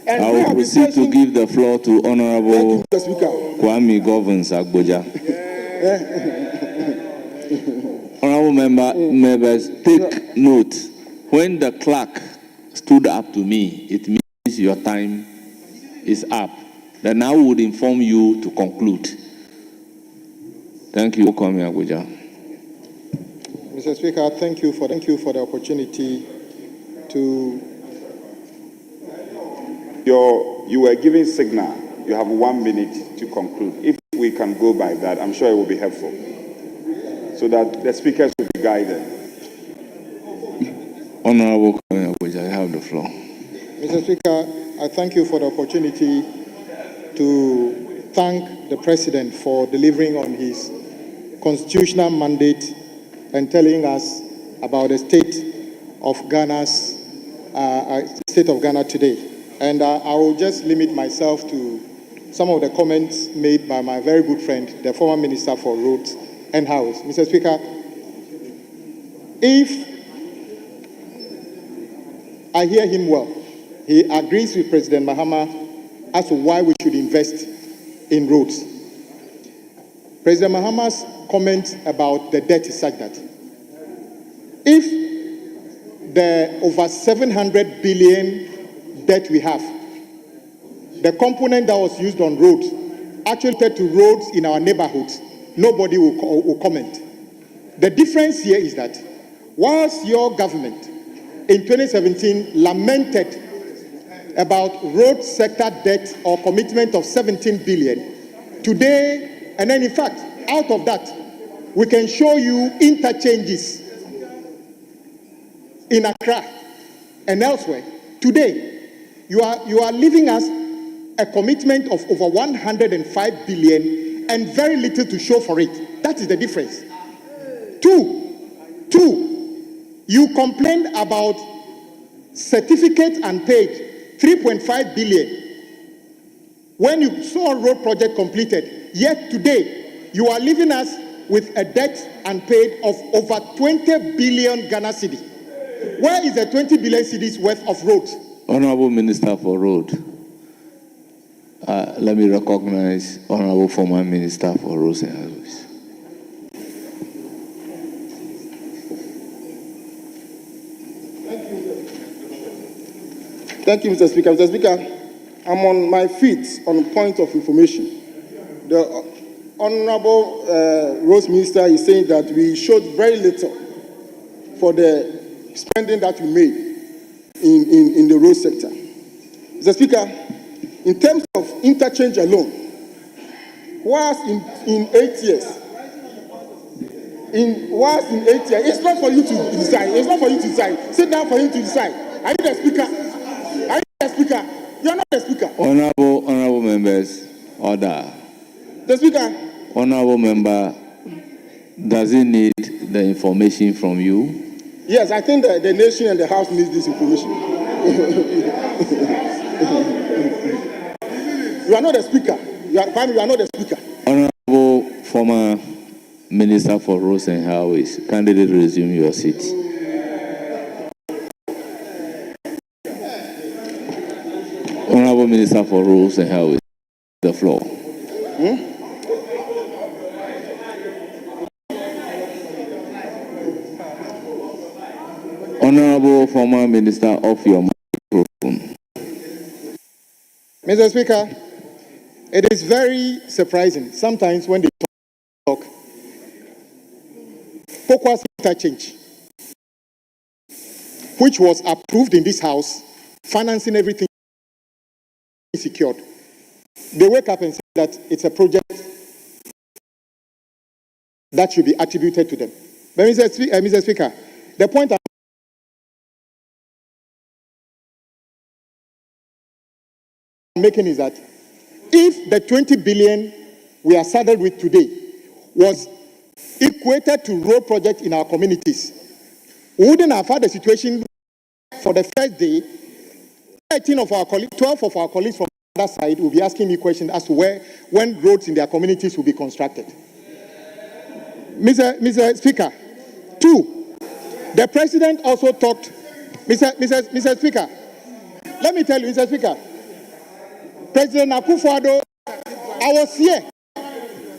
I will proceed to give the floor to Honorable Kwame Govins Agboja. Honorable members, take note. When the clerk stood up to me, it means your time is up. Then I would inform you to conclude. Thank you, Kwame Agboja. Mr. Speaker, thank you for the opportunity to. You were giving signal. You have 1 minute to conclude. If we can go by that, I'm sure it will be helpful, so that the speakers will be guided. Honorable Kwame Agboja, you have the floor. Mr. Speaker, I thank you for the opportunity to thank the President for delivering on his constitutional mandate and telling us about the state of Ghana today. And I will just limit myself to some of the comments made by my very good friend, the former Minister for Roads and Highways. Mr. Speaker, if I hear him well, he agrees with President Mahama as to why we should invest in roads. President Mahama's comment about the debt is such that if the over 700 billion debt we have, the component that was used on roads, actually to roads in our neighborhoods, nobody will comment. The difference here is that whilst your government in 2017 lamented about road sector debt or commitment of 17 billion, today, and then in fact, out of that, we can show you interchanges in Accra and elsewhere. Today, you are leaving us a commitment of over 105 billion and very little to show for it. That is the difference. Two, you complained about certificate and paid 3.5 billion when you saw a road project completed. Yet today, you are leaving us with a debt unpaid of over 20 billion Ghana cedi. Where is the 20 billion cedis worth of roads? Honorable Minister for Road, let me recognize Honorable former Minister for Roads and Highways. Thank you, Mr. Speaker. Mr. Speaker, I'm on my feet on point of information. Honorable Rose Minister is saying that we showed very little for the spending that we made in the road sector. Mr. Speaker, in terms of interchange alone, whilst in 8 years, it's not for you to decide. It's not for you to decide. Sit down for him to decide. Are you the speaker? Are you the speaker? You are not the speaker. Honorable members, order. The speaker. Honorable member, does he need the information from you? Yes, I think the nation and the House needs this information. You are not the speaker. You are not the speaker. Honorable former Minister for Roads and Highways, candidate, resume your seat. Honorable Minister for Roads and Highways, the floor. Honorable former Minister, off your microphone. Mr. Speaker, it is very surprising sometimes when they talk. Focus interchange, which was approved in this House, financing everything secured. They wake up and say that it's a project that should be attributed to them. But Mr. Speaker, the point I'm making is that if the 20 billion we are saddled with today was equated to road projects in our communities, we wouldn't have had a situation for the first day. 12 of our colleagues from the other side will be asking me questions as to when roads in their communities will be constructed. Mr. Speaker, 2, the president also talked. Mr. Speaker, let me tell you, Mr. Speaker, President Akufo-Addo, I was here.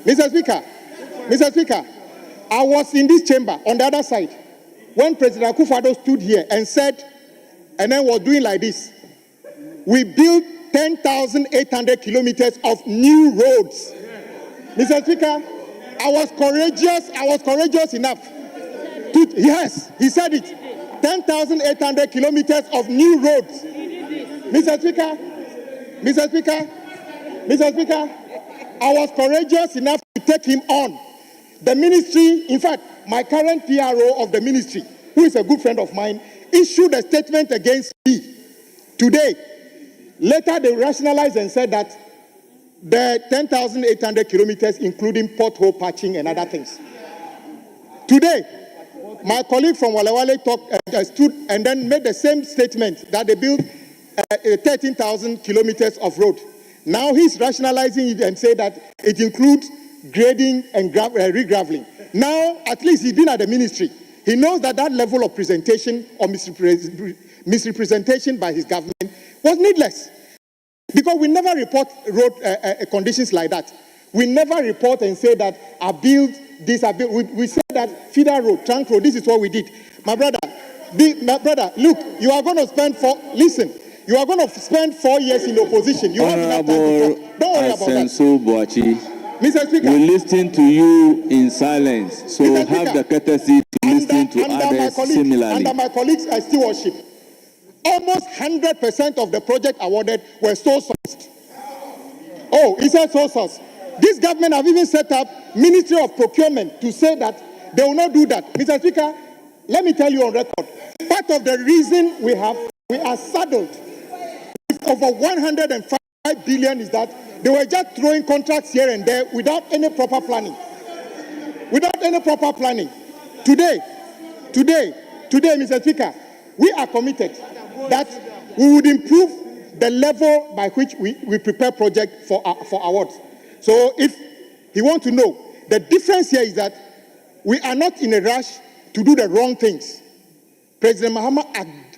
Mr. Speaker, I was in this chamber on the other side when President Akufo-Addo stood here and said, and then was doing like this. We built 10,800 kilometers of new roads. Mr. Speaker, I was courageous enough to, yes, he said it. 10,800 kilometers of new roads. Mr. Speaker, I was courageous enough to take him on. The ministry, in fact, my current PRO of the ministry, who is a good friend of mine, issued a statement against me today. Later, they rationalized and said that the 10,800 kilometers, including pothole patching and other things. Today, my colleague from Walewale stood and then made the same statement that they built 13,000 kilometers of road. Now he's rationalizing it and say that it includes grading and regraveling. Now, at least he's been at the ministry. He knows that that level of presentation or misrepresentation by his government was needless. Because we never report road conditions like that. We never report and say that I built this, I built. We said that feeder road, trunk road, this is what we did. My brother, look, you are going to spend you are going to spend 4 years in opposition. You have enough time to talk. Don't worry about that. Mr. Speaker, we listen to you in silence, so have the courtesy to listen to others similarly. Under my colleagues' stewardship, almost 100% of the project awarded were sole sourced. Oh, he said sole source. This government have even set up Ministry of Procurement to say that they will not do that. Mr. Speaker, let me tell you on record, part of the reason we are saddled with over 105 billion is that they were just throwing contracts here and there without any proper planning. Today, Mr. Speaker, we are committed that we would improve the level by which we prepare projects for awards. So if you want to know, the difference here is that we are not in a rush to do the wrong things. President Mahama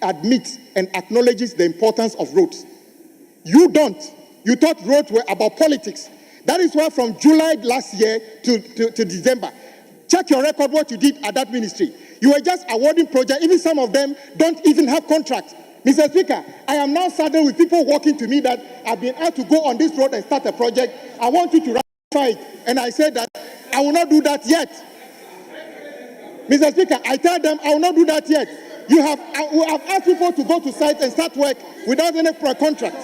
admits and acknowledges the importance of roads. You don't. You thought roads were about politics. That is why from July last year to December, check your record what you did at that ministry. You were just awarding projects. Even some of them don't even have contracts. Mr. Speaker, I am now saddled with people walking to me that I've been asked to go on this road and start a project. I want you to run fight, and I said that I will not do that yet. Mr. Speaker, I tell them I will not do that yet. We have asked people to go to site and start work without any contract.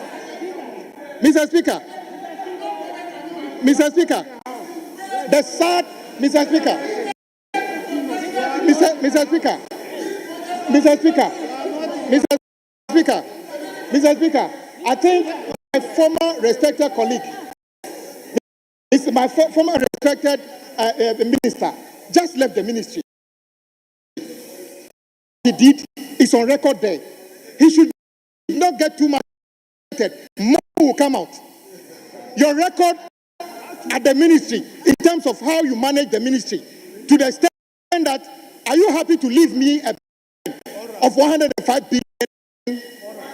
Mr. Speaker, Mr. Speaker, the sad, Mr. Speaker, Mr. Speaker, Mr. Speaker, Mr. Speaker, Mr. Speaker, I think my former respected colleague, my former respected minister, just left the ministry. He did, it's on record there. He should not get too much. More will come out. Your record at the ministry, in terms of how you manage the ministry, to the extent that, are you happy to leave me a of 105 billion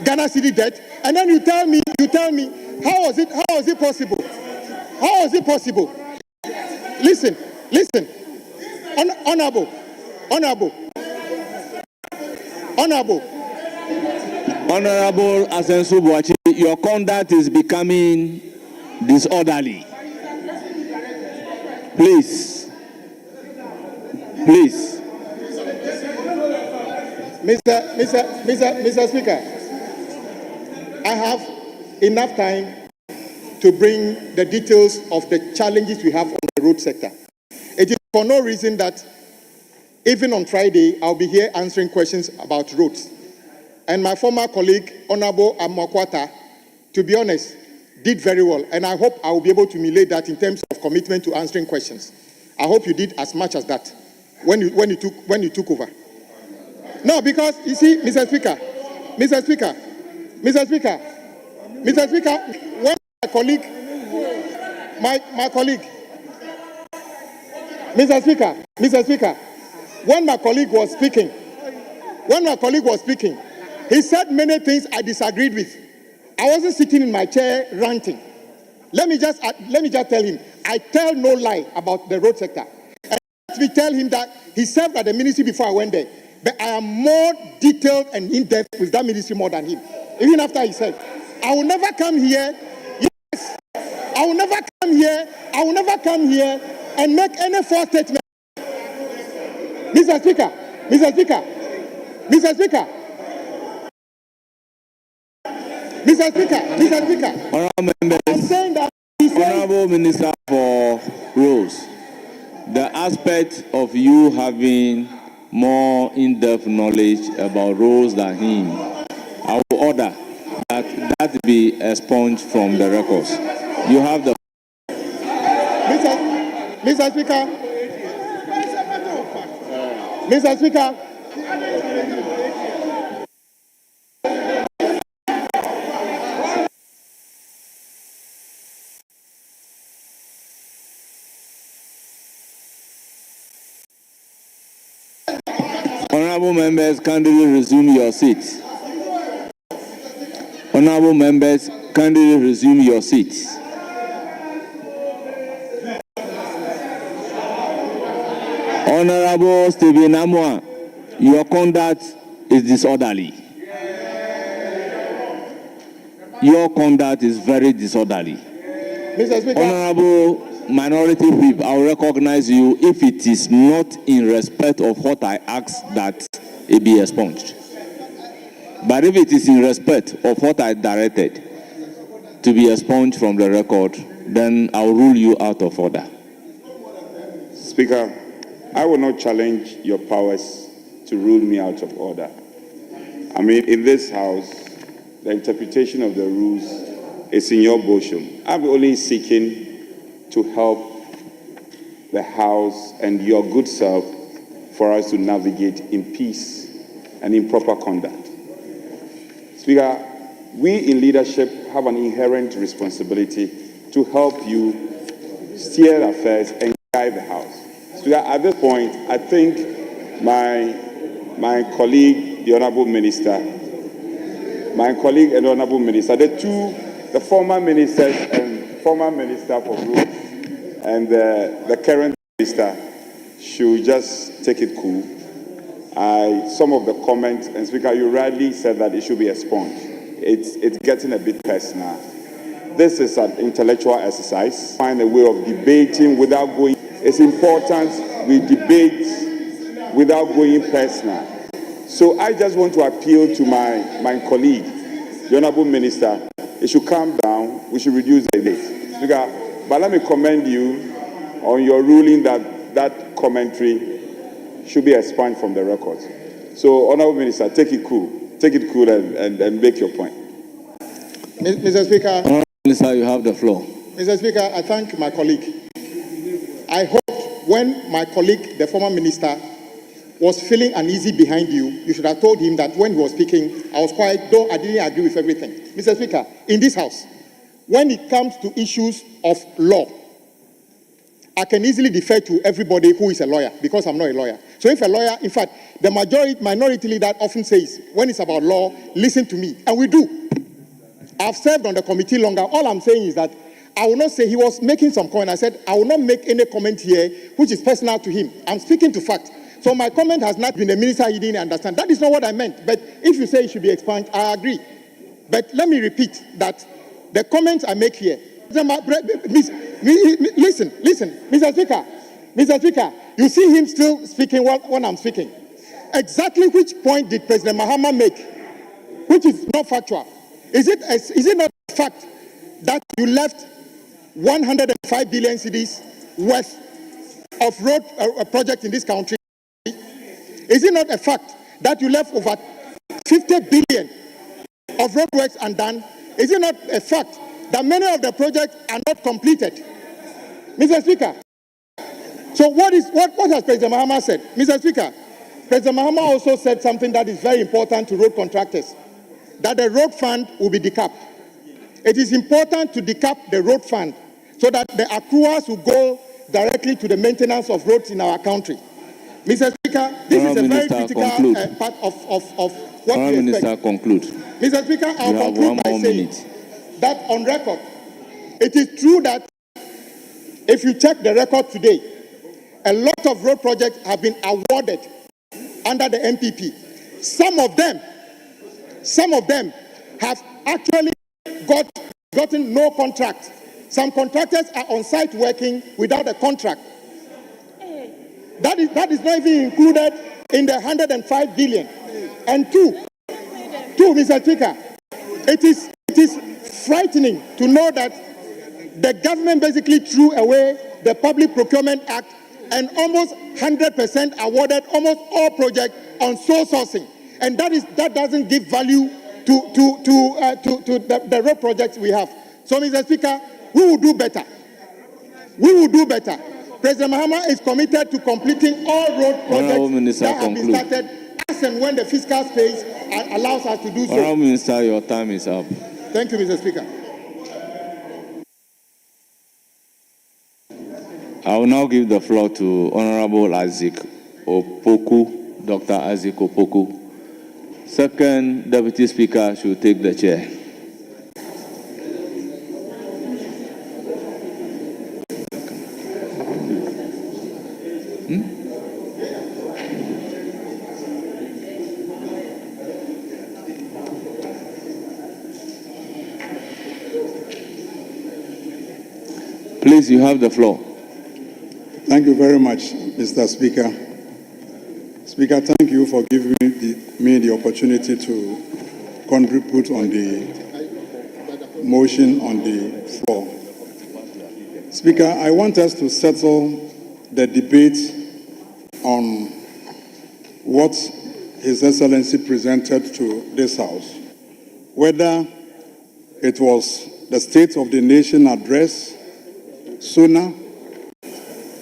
Ghana city debt? And then you tell me, how was it possible? How was it possible? Listen, honorable. Honorable Asensu Boachi, your conduct is becoming disorderly. Please. Mr. Speaker, I have enough time to bring the details of the challenges we have on the road sector. It is for no reason that even on Friday, I'll be here answering questions about roads. And my former colleague, Honorable Amakwata, to be honest, did very well. And I hope I will be able to emulate that in terms of commitment to answering questions. I hope you did as much as that when you took over. No, because you see, Mr. Speaker, when my colleague, Mr. Speaker, when my colleague was speaking, he said many things I disagreed with. I wasn't sitting in my chair ranting. Let me just tell him, I tell no lie about the road sector. And let me tell him that he served at the ministry before I went there. But I am more detailed and in-depth with that ministry more than him. Even after he said, I will never come here. Yes, I will never come here and make any false statement. Mr. Speaker. Honorable members, I'm saying that Honorable Minister for Roads, the aspect of you having more in-depth knowledge about roads than him, I will order that be expunged from the records. You have the... Mr. Speaker, Honorable members, kindly resume your seats. Honorable members, kindly resume your seats. Honorable Stephen Amwa, your conduct is disorderly. Your conduct is very disorderly. Mr. Speaker. Honorable Minority Whip, I will recognize you if it is not in respect of what I asked that it be expunged. But if it is in respect of what I directed to be expunged from the record, then I will rule you out of order. Speaker, I will not challenge your powers to rule me out of order. I mean, in this House, the interpretation of the rules is in your bosom. I'm only seeking to help the House and your good self for us to navigate in peace and in proper conduct. Speaker, we in leadership have an inherent responsibility to help you steer affairs and guide the House. Speaker, at this point, I think my colleague, the Honorable Minister, the former ministers and former Minister for Roads and the current minister should just take it cool. Some of the comments, and Speaker, you rightly said that it should be expunged. It's getting a bit personal. this is an intellectual exercise. Find a way of debating without going. It's important we debate without going personal. So I just want to appeal to my colleague, the Honorable Minister. It should calm down. We should reduce the debate. Speaker, but let me commend you on your ruling that commentary should be expunged from the record. So, Honorable Minister, take it cool and make your point. Mr. Speaker. Honorable Minister, you have the floor. Mr. Speaker, I thank my colleague. I hope when my colleague, the former minister, was feeling uneasy behind you, you should have told him that when he was speaking, I was quiet, though I didn't agree with everything. Mr. Speaker, in this House, when it comes to issues of law, I can easily defer to everybody who is a lawyer, because I'm not a lawyer. So if a lawyer, in fact, the minority leader often says, when it's about law, listen to me. And we do. I've served on the committee longer. All I'm saying is that I will not say he was making some comment. I said, I will not make any comment here which is personal to him. I'm speaking to fact. So my comment has not been the minister, he didn't understand. That is not what I meant. But if you say it should be expunged, I agree. But let me repeat that the comments I make here, listen, Mr. Speaker, you see him still speaking when I'm speaking. Exactly which point did President Mahama make, which is not factual? Is it not a fact that you left 105 billion cedis worth of road projects in this country? Is it not a fact that you left over 50 billion of roadworks undone? Is it not a fact that many of the projects are not completed? Mr. Speaker, so what has President Mahama said? Mr. Speaker, President Mahama also said something that is very important to road contractors, that the road fund will be decapped. It is important to decap the road fund so that the accruals will go directly to the maintenance of roads in our country. Mr. Speaker, this is a very critical part of what we expect. Minister, conclude. Mr. Speaker, I'll conclude by saying that on record, it is true that if you check the record today, a lot of road projects have been awarded under the MPP. Some of them have actually gotten no contract. Some contractors are on site working without a contract. That is not even included in the 105 billion. And two, Mr. Speaker, it is frightening to know that the government basically threw away the Public Procurement Act and almost 100% awarded almost all projects on sole sourcing. And that doesn't give value to the road projects we have. So, Mr. Speaker, we will do better. President Mahama is committed to completing all road projects that have been started as and when the fiscal space allows us to do so. Honourable Minister, your time is up. Thank you, Mr. Speaker. I will now give the floor to Honourable Isaac Opoku, Dr. Isaac Opoku. Second Deputy Speaker should take the chair. Please, you have the floor. Thank you very much, Mr. Speaker. Speaker, thank you for giving me the opportunity to contribute on the motion on the floor. Speaker, I want us to settle the debate on what His Excellency presented to this House, whether it was the State of the Nation address, SONA,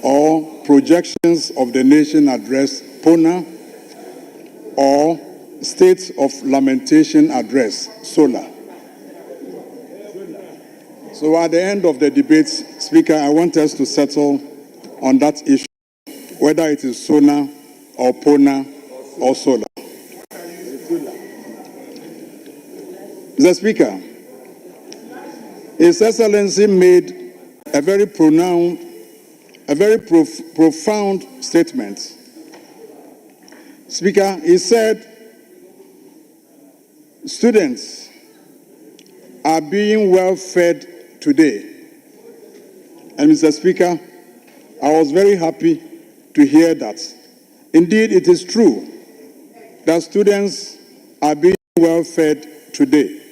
or projections of the nation address, PONA, or State of Lamentation address, SOLA. So at the end of the debate, Speaker, I want us to settle on that issue, whether it is SONA or PONA or SOLA. Mr. Speaker, His Excellency made a very profound statement. Speaker, he said, students are being well fed today. And Mr. Speaker, I was very happy to hear that. Indeed, it is true that students are being well fed today.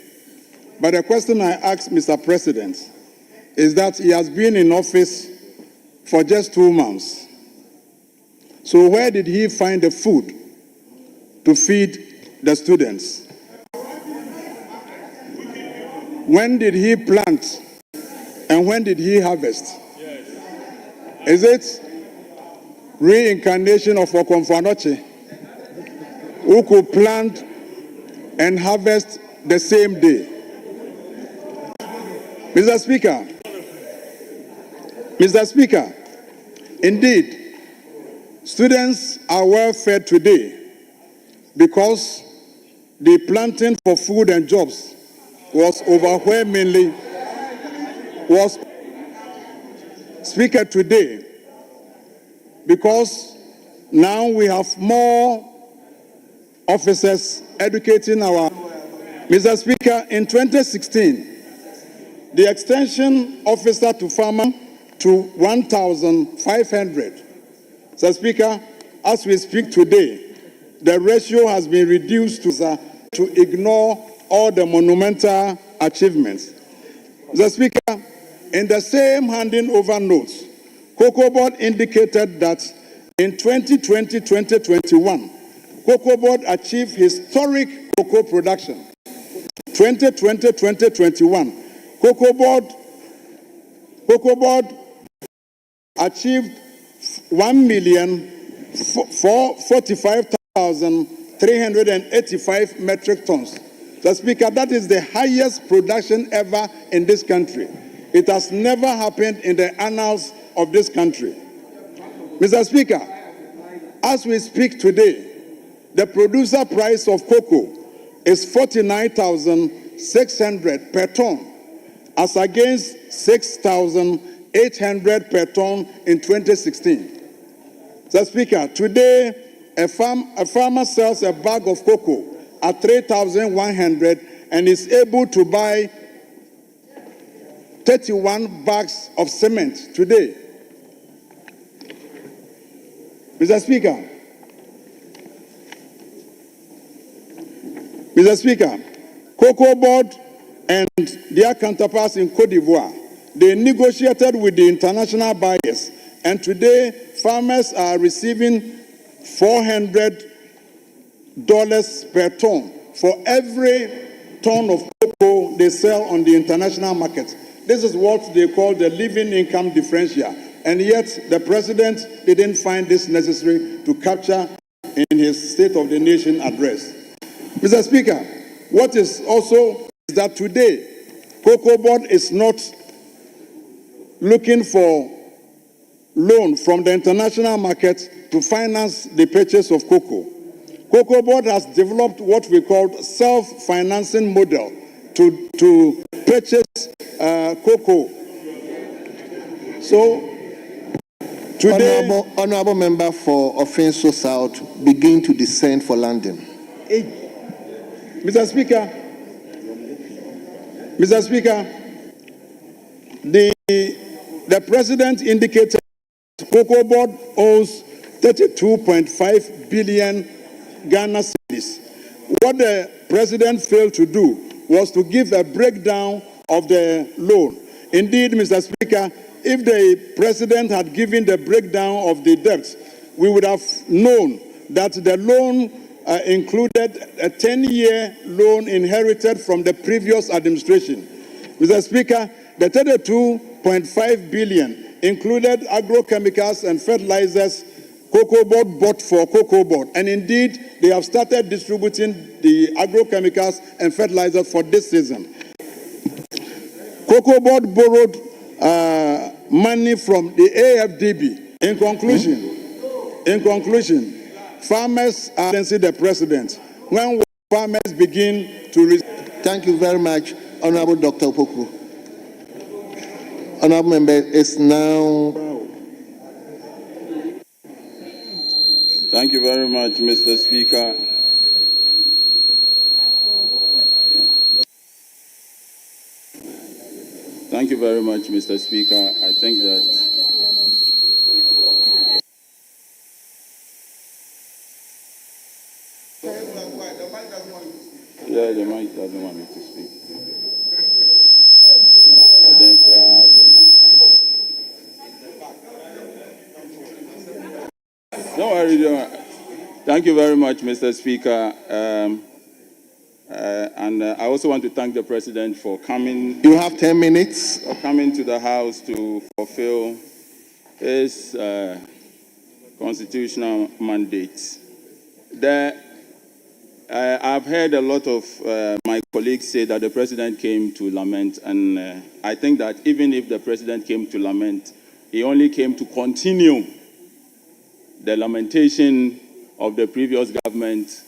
But the question I ask Mr. President is that he has been in office for just 2 months. So where did he find the food to feed the students? When did he plant and when did he harvest? Is it reincarnation of Okomfanoche, who could plant and harvest the same day? Mr. Speaker, indeed, students are well fed today because the planting for food and jobs was overwhelmingly, Speaker, today, because now we have more officers educating our... Mr. Speaker, in 2016, the extension officer to farmer to 1,500. Mr. Speaker, as we speak today, the ratio has been reduced to ignore all the monumental achievements. Mr. Speaker, in the same handing over notes, Cocoa Board indicated that in 2020-2021, Cocoa Board achieved historic cocoa production. 2020-2021, Cocoa Board achieved 1,045,385 metric tons. Mr. Speaker, that is the highest production ever in this country. It has never happened in the annals of this country. Mr. Speaker, as we speak today, the producer price of cocoa is 49,600 per ton, as against 6,800 per ton in 2016. Mr. Speaker, today a farmer sells a bag of cocoa at 3,100 and is able to buy 31 bags of cement today. Mr. Speaker, Cocoa Board and their counterparts in Cote d'Ivoire, they negotiated with the international buyers, and today farmers are receiving $400 per ton for every ton of cocoa they sell on the international market. This is what they call the living income differential. And yet, the president didn't find this necessary to capture in his State of the Nation address. Mr. Speaker, what is also is that today, Cocoa Board is not looking for loan from the international market to finance the purchase of cocoa. Cocoa Board has developed what we call self-financing model to purchase cocoa. So, today, Honorable member for Offenso South, begin to descend for London. Mr. Speaker, the president indicated Cocoa Board owes 32.5 billion Ghana cedis. What the president failed to do was to give a breakdown of the loan. Indeed, Mr. Speaker, if the president had given the breakdown of the debts, we would have known that the loan included a 10-year loan inherited from the previous administration. Mr. Speaker, the 32.5 billion included agrochemicals and fertilizers Cocoa Board bought for Cocoa Board. And indeed, they have started distributing the agrochemicals and fertilizers for this season. Cocoa Board borrowed money from the AFDB. In conclusion, farmers are against the president. When farmers begin to... Thank you very much, Honorable Dr. Opoku. Honorable member is now... Thank you very much, Mr. Speaker. Thank you very much, Mr. Speaker. I think that the mic doesn't want me to speak. I didn't grab. Don't worry, don't worry. Thank you very much, Mr. Speaker. And I also want to thank the President for coming. You have 10 minutes. For coming to the House to fulfill his constitutional mandate. I've heard a lot of my colleagues say that the President came to lament, and I think that even if the President came to lament, he only came to continue the lamentation of the previous government,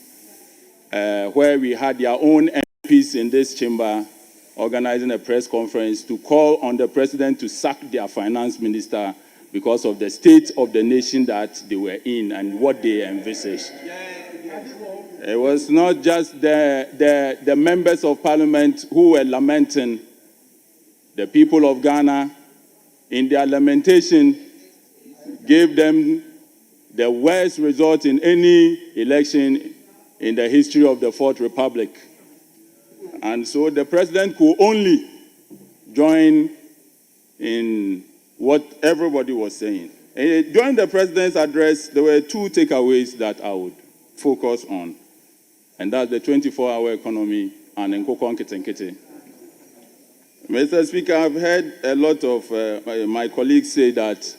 where we had their own MPs in this chamber organizing a press conference to call on the President to sack their finance minister because of the state of the nation that they were in and what they envisaged. It was not just the members of parliament who were lamenting. The people of Ghana, in their lamentation, gave them the worst result in any election in the history of the Fourth Republic. And so the President could only join in what everybody was saying. During the President's address, there were two takeaways that I would focus on, and that's the 24-hour economy and Nkoko Nkete. Mr. Speaker, I've heard a lot of my colleagues say that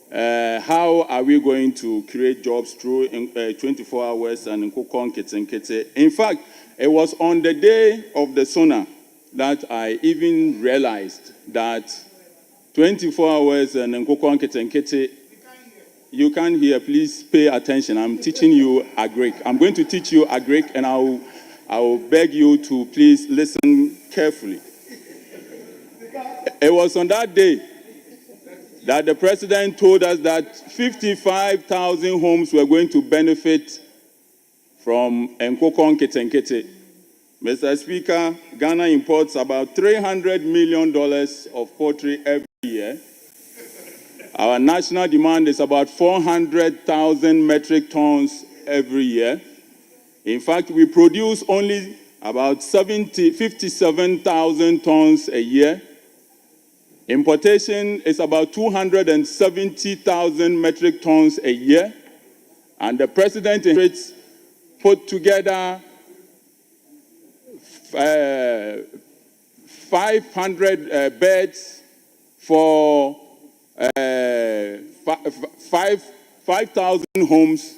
how are we going to create jobs through 24 hours and Nkoko Nkete. In fact, it was on the day of the SONA that I even realized that 24 hours and Nkoko Nkete. You can't hear, please pay attention. I'm teaching you Agric. I'm going to teach you Agric, and I will beg you to please listen carefully. It was on that day that the President told us that 55,000 homes were going to benefit from Nkoko Nkete. Mr. Speaker, Ghana imports about $300 million of poultry every year. Our national demand is about 400,000 metric tons every year. In fact, we produce only about 57,000 tons a year. Importation is about 270,000 metric tons a year. And the President put together 500 beds for 5,000 homes.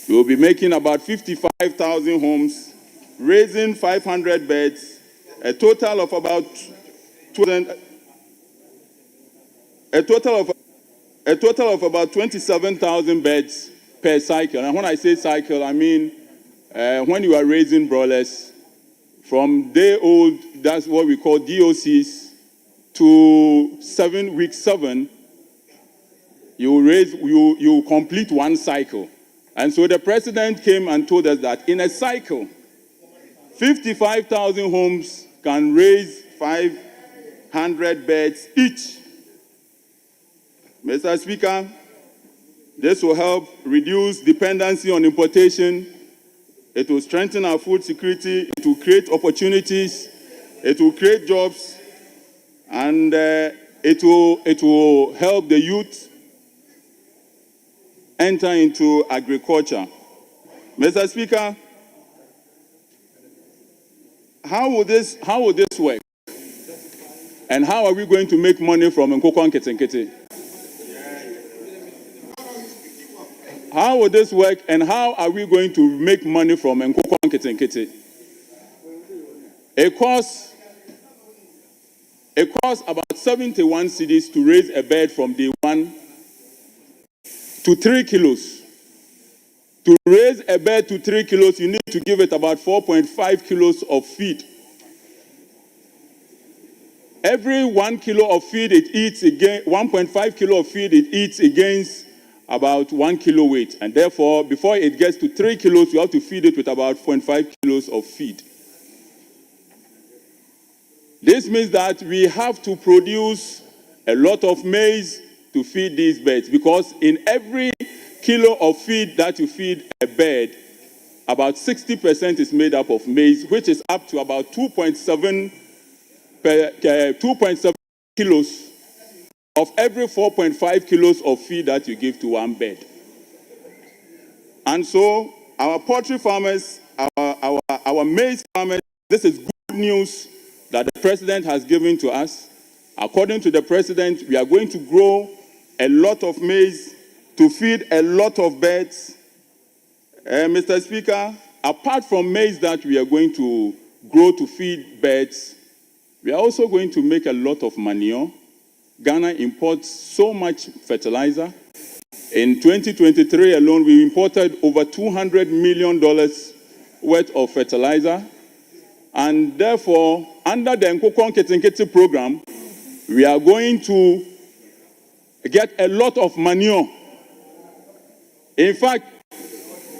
We will be making about 55,000 homes, raising 500 beds, a total of about 27,000 beds per cycle. And when I say cycle, I mean when you are raising broilers from day old, that's what we call DOCs, to week 7, you complete one cycle. And so the President came and told us that in a cycle, 55,000 homes can raise 500 beds each. Mr. Speaker, this will help reduce dependency on importation. It will strengthen our food security. It will create opportunities. It will create jobs. And it will help the youth enter into agriculture. Mr. Speaker, how will this work? And how are we going to make money from Nkoko Nkete? How will this work, and how are we going to make money from Nkoko Nkete? It costs about 71 cedis to raise a bed from day 1 to 3 kilos. To raise a bed to 3 kilos, you need to give it about 4.5 kilos of feed. Every 1 kilo of feed it eats again, 1.5 kilo of feed it eats against about 1 kilo weight. And therefore, before it gets to 3 kilos, you have to feed it with about 0.5 kilos of feed. This means that we have to produce a lot of maize to feed these birds, because in every kilo of feed that you feed a bird, about 60% is made up of maize, which is up to about 2.7 kilos of every 4.5 kilos of feed that you give to one bird. And so our poultry farmers, our maize farmers, this is good news that the president has given to us. According to the president, we are going to grow a lot of maize to feed a lot of birds. Mr. Speaker, apart from maize that we are going to grow to feed birds, we are also going to make a lot of manure. Ghana imports so much fertilizer. In 2023 alone, we imported over $200 million worth of fertilizer. And therefore, under the Nkokon Ketinketi program, we are going to get a lot of manure. In fact,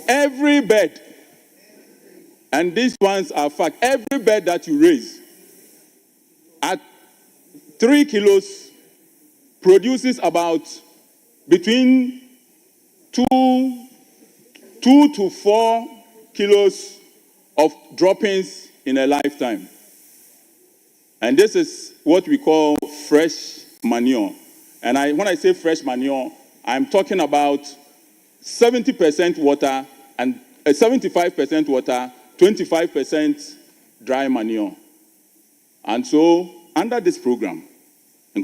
every bird, and these ones are fact, every bird that you raise at 3 kilos produces about between 2 to 4 kilos of droppings in a lifetime. And this is what we call fresh manure. And when I say fresh manure, I'm talking about 70% water and 75% water, 25% dry manure. And so, under this program, we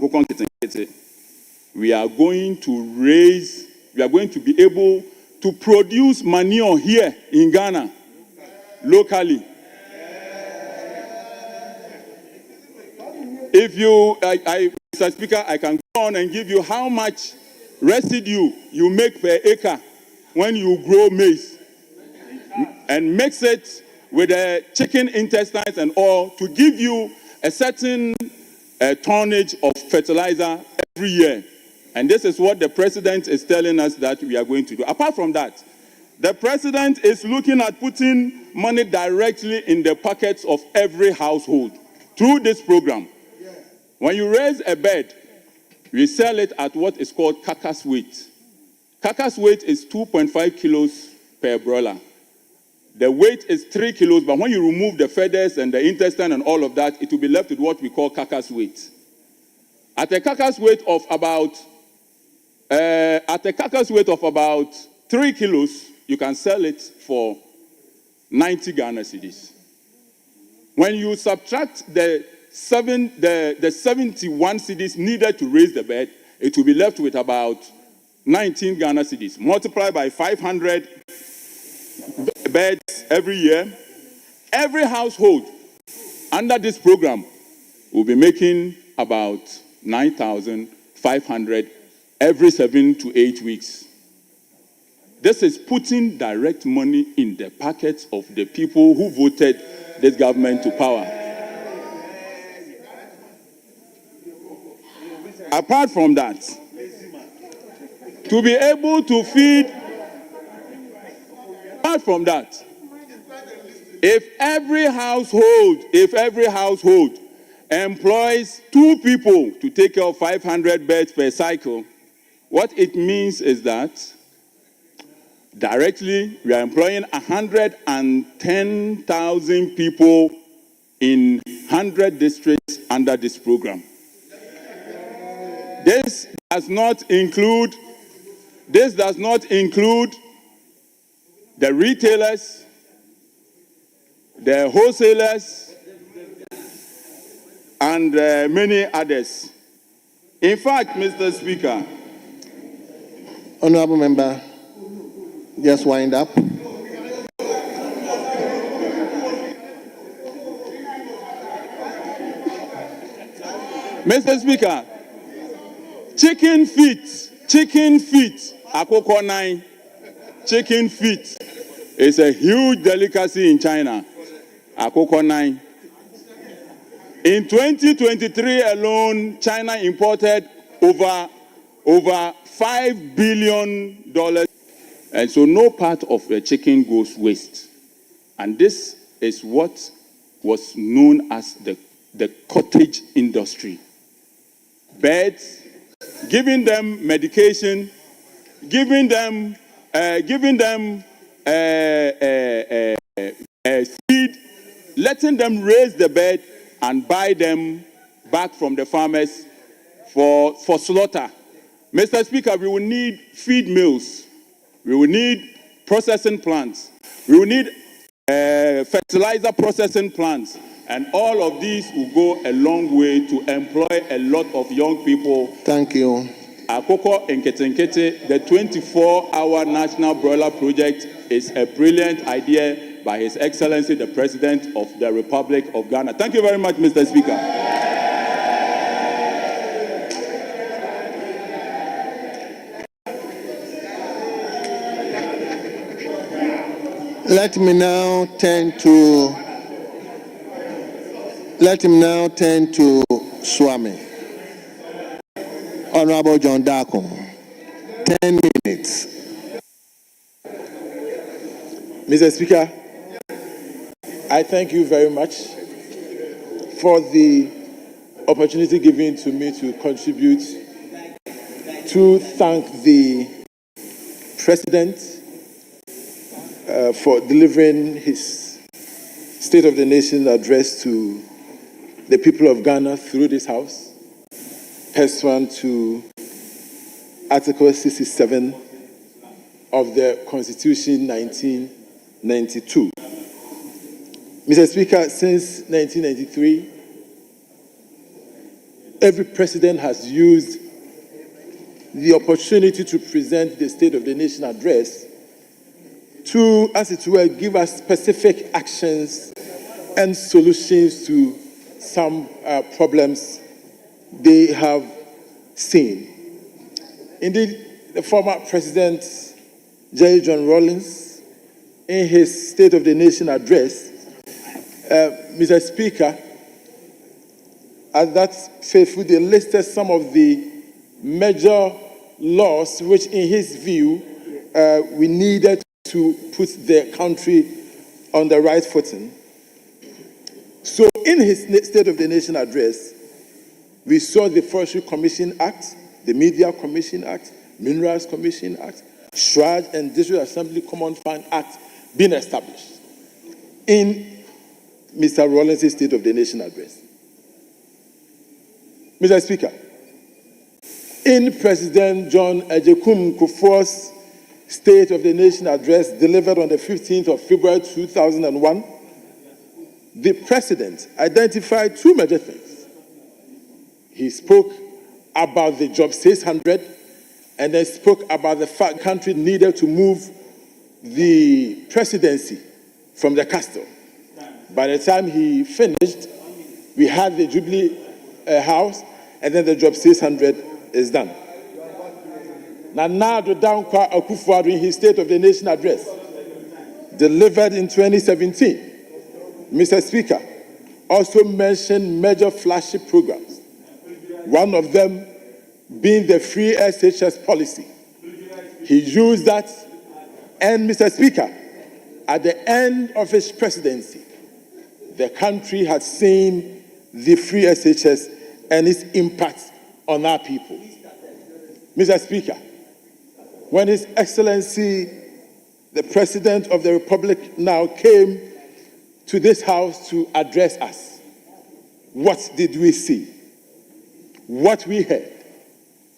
are going to be able to produce manure here in Ghana, locally. If you, Mr. Speaker, I can go on and give you how much residue you make per acre when you grow maize and mix it with the chicken intestines and all to give you a certain tonnage of fertilizer every year. And this is what the president is telling us that we are going to do. Apart from that, the president is looking at putting money directly in the pockets of every household through this program. When you raise a bird, we sell it at what is called carcass weight. Carcass weight is 2.5 kilos per broiler. The weight is 3 kilos, but when you remove the feathers and the intestine and all of that, it will be left with what we call carcass weight. At a carcass weight of about 3 kilos, you can sell it for 90 Ghana cedis. When you subtract the 71 cedis needed to raise the bird, it will be left with about 19 Ghana cedis. Multiply by 500 birds every year. Every household under this program will be making about 9,500 every 7 to 8 weeks. This is putting direct money in the pockets of the people who voted this government to power. Apart from that, to be able to feed, apart from that, if every household employs 2 people to take care of 500 birds per cycle, what it means is that directly we are employing 110,000 people in 100 districts under this program. This does not include the retailers, the wholesalers, and many others. In fact, Mr. Speaker, Honorable Member, just wind up. Mr. Speaker, chicken feet, akoko 9, chicken feet is a huge delicacy in China, akoko 9. In 2023 alone, China imported over $5 billion, and so no part of the chicken goes waste. And this is what was known as the the cottage industry. Birds, giving them medication, giving them feed, letting them raise the bird and buy them back from the farmers for slaughter. Mr. Speaker, we will need feed mills. We will need processing plants. We will need fertilizer processing plants. And all of these will go a long way to employ a lot of young people. Thank you. Akoko Nketenkete, the 24-hour national broiler project is a brilliant idea by His Excellency, the President of the Republic of Ghana. Thank you very much, Mr. Speaker. Let me now turn to Swami. Honorable John Darko, 10 minutes. Mr. Speaker, I thank you very much for the opportunity given to me to contribute to thank the President for delivering his State of the Nation address to the people of Ghana through this House, pursuant to Article 67 of the Constitution 1992. Mr. Speaker, since 1993, every president has used the opportunity to present the State of the Nation address to, as it were, give us specific actions and solutions to some problems they have seen. Indeed, the former President, J. John Rawlings, in his State of the Nation address, Mr. Speaker, at that faithful, they listed some of the major laws which, in his view, we needed to put the country on the right footing. So in his State of the Nation address, we saw the Forestry Commission Act, the Media Commission Act, Minerals Commission Act, Shraj and District Assembly Common Fund Act being established in Mr. Rawlings' State of the Nation address. Mr. Speaker, in President John Agyekum Kufuor's State of the Nation address delivered on the 15th of February 2001, the President identified two major things. He spoke about the Job 600 and then spoke about the fact the country needed to move the presidency from the castle. By the time he finished, we had the Jubilee House, and then the Job 600 is done. Nana Addo Dankwa Akufo-Addo, in his State of the Nation address, delivered in 2017, Mr. Speaker, also mentioned major flagship programs, one of them being the free SHS policy. He used that, and Mr. Speaker, at the end of his presidency, the country had seen the free SHS and its impact on our people. Mr. Speaker, when His Excellency, the President of the Republic now came to this House to address us, what did we see? What we heard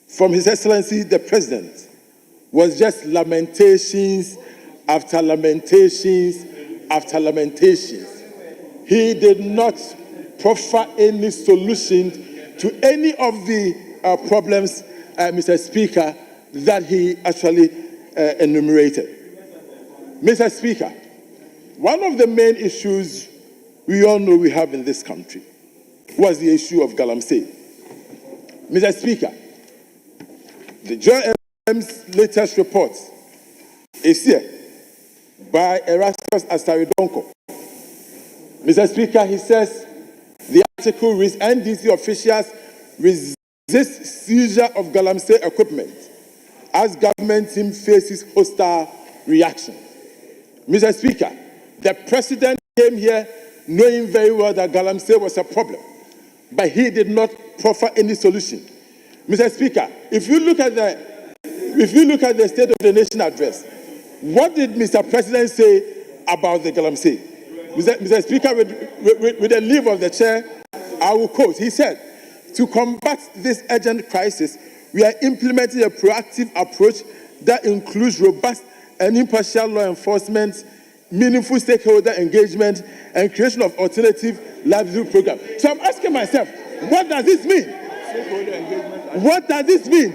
from His Excellency, the President, was just lamentations after lamentations after lamentations. He did not proffer any solution to any of the problems, Mr. Speaker, that he actually enumerated. Mr. Speaker, one of the main issues we all know we have in this country was the issue of Galamsey. Mr. Speaker, the JM's latest report is here by Erastus Asaridonko. Mr. Speaker, he says the article reads, NDC officials resist seizure of Galamsey equipment as government team faces hostile reaction. Mr. Speaker, the President came here knowing very well that Galamsey was a problem. but he did not proffer any solution. Mr. Speaker, if you look at the State of the Nation address, what did Mr. President say about the Galamsey? Mr. Speaker, with the leave of the chair, I will quote. He said, "To combat this urgent crisis, we are implementing a proactive approach that includes robust and impartial law enforcement, meaningful stakeholder engagement, and creation of alternative livelihood programs." So I'm asking myself, what does this mean? What does this mean?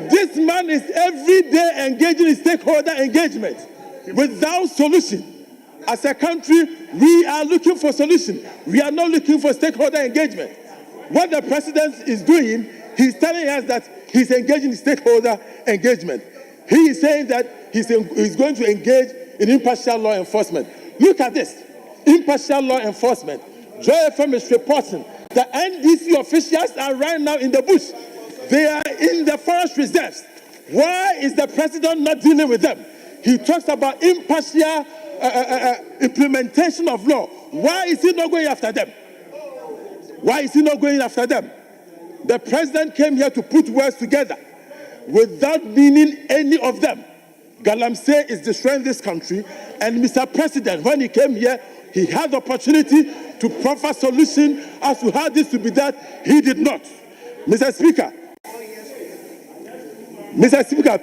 This man is every day engaging in stakeholder engagement without solution. As a country, we are looking for solution. We are not looking for stakeholder engagement. What the president is doing, he's telling us that he's engaging in stakeholder engagement. He is saying that he's going to engage in impartial law enforcement. Look at this. Impartial law enforcement. Joy FM is reporting that NDC officials are right now in the bush. They are in the forest reserves. Why is the president not dealing with them? He talks about impartial implementation of law. Why is he not going after them? Why is he not going after them? The president came here to put words together without meaning any of them. Galamsey is destroying this country, and Mr. President, when he came here, he had the opportunity to proffer solution as to how this to be done. He did not. Mr. Speaker,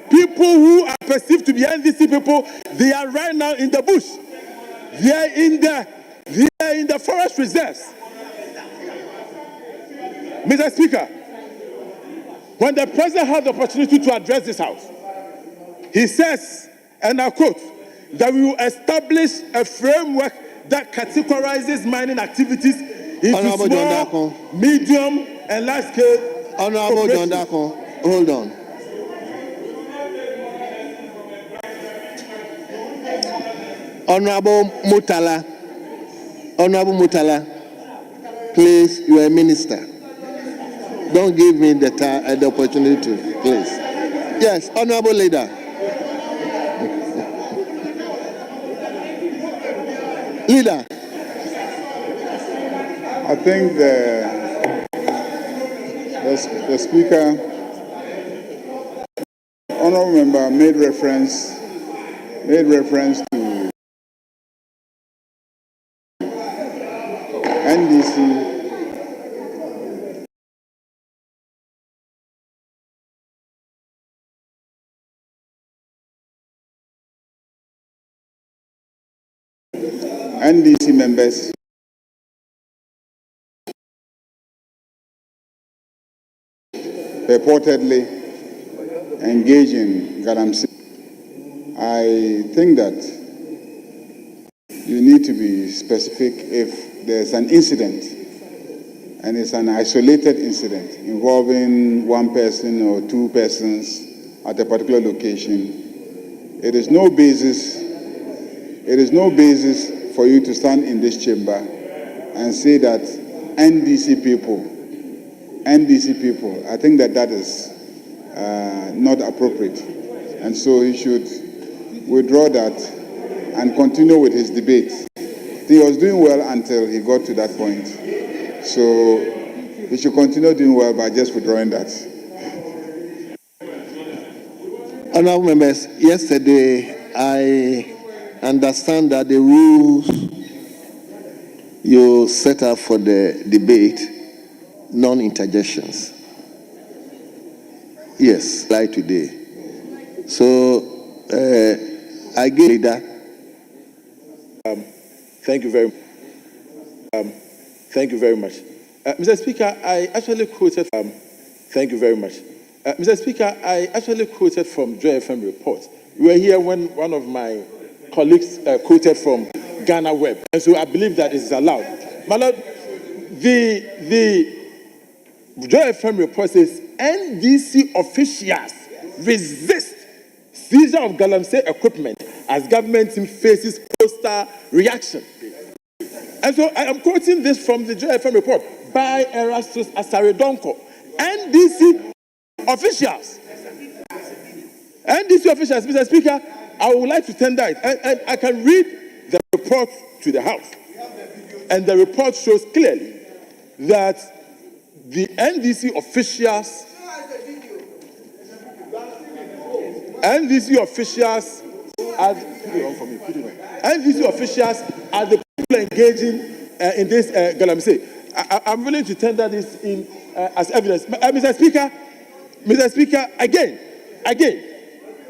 people who are perceived to be NDC people, they are right now in the bush. They are in the forest reserves. Mr. Speaker, when the president had the opportunity to address this house, he says, and I quote, that we will establish a framework that categorizes mining activities into small, medium, and large scale. Honorable John Dako, hold on. Honorable Mutala, please, you are a minister. Don't give me the opportunity to, please. Yes, Honorable Leader. Leader. I think the Speaker, honorable member, made reference to NDC. NDC members purportedly engage in Galamsey. I think that you need to be specific if there's an incident and it's an isolated incident involving one person or two persons at a particular location. It is no basis for you to stand in this chamber and say that NDC people, I think that is not appropriate. And so he should withdraw that and continue with his debate. He was doing well until he got to that point. So he should continue doing well by just withdrawing that. Honorable members, yesterday I understand that the rules you set up for the debate, non-interjections. Yes, like today. So I give leader. Thank you very much. Mr. Speaker, I actually quoted thank you very much. Mr. Speaker, I actually quoted from Joy FM report. You were here when one of my colleagues quoted from Ghana Web, and so I believe that it is allowed. My Lord, the Joy FM report says NDC officials resist seizure of Galamsey equipment as government team faces hostile reaction. And so I am quoting this from the Joy FM report by Erastus Asaredonko. NDC officials, Mr. Speaker, I would like to tender it. And I can read the report to the House. And the report shows clearly that the NDC officials are the people engaging in this galamsey. I'm willing to tender this in as evidence. Mr. Speaker, again,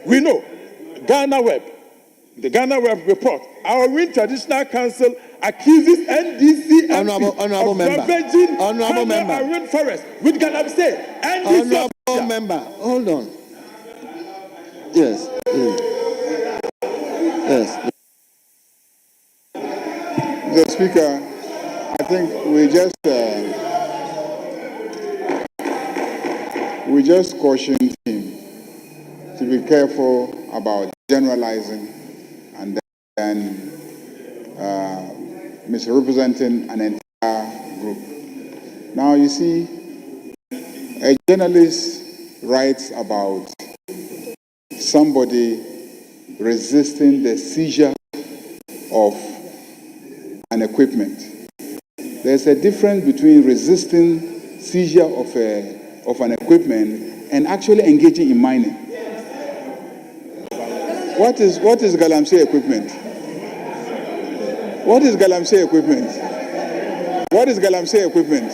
we know the Ghana Web report, our Wind Traditional Council accuses NDC Honorable of member. ravaging Honorable member. and wind forest with galamsey. Honorable member, hold on. Yes. Mr. Speaker, I think we just cautioned him to be careful about generalizing and then misrepresenting an entire group. Now, you see, a journalist writes about somebody resisting the seizure of an equipment. There's a difference between resisting seizure of an equipment and actually engaging in mining. What is galamsey equipment? What is galamsey equipment? What is galamsey equipment?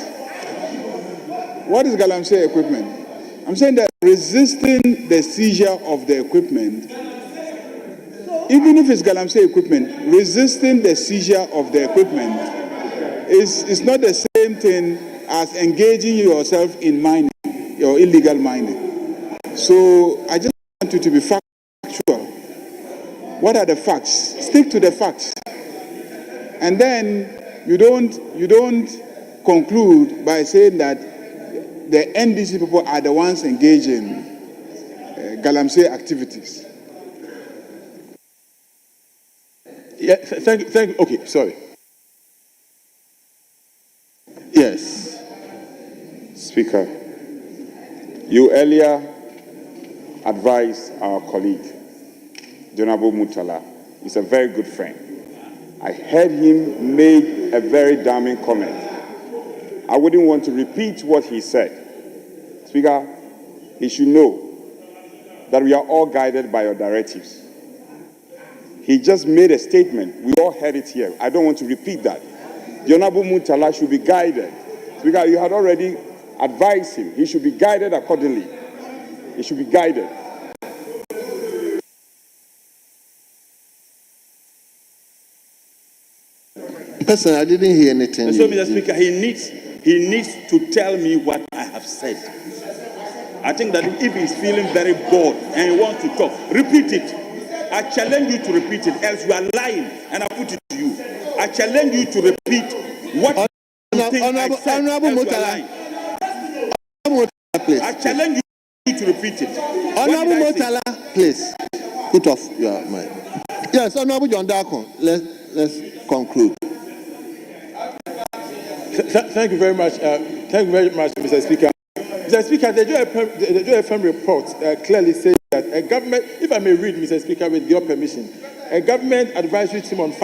What is galamsey equipment? I'm saying that resisting the seizure of the equipment, even if it's galamsey equipment, resisting the seizure of the equipment is not the same thing as engaging yourself in mining or illegal mining. So I just want you to be factual. What are the facts? Stick to the facts. And then you don't conclude by saying that the NDC people are the ones engaging galamsey activities. Yeah, thank you. Okay, sorry. Yes. Speaker, you earlier advised our colleague, Honorable Mutala. He's a very good friend. I heard him make a very damning comment. I wouldn't want to repeat what he said. Speaker, he should know that we are all guided by your directives. He just made a statement. We all heard it here. I don't want to repeat that. The Honorable Mutala should be guided. Speaker, you had already advised him. He should be guided accordingly. He should be guided. Person, I didn't hear anything. So, Mr. Speaker, he needs to tell me what I have said. I think that if he's feeling very bored and he wants to talk, repeat it. I challenge you to repeat it, else you are lying, and I put it to you. I challenge you to repeat what you think I said, else you are lying. Please. I challenge you to repeat it. Honorable Mutala, please put off your mind. Yes, Honorable John Darko, let's conclude. Thank you very much. Thank you very much, Mr. Speaker. Mr. Speaker, the JFM report clearly says that a government, if I may read, Mr. Speaker, with your permission, a government advisory team on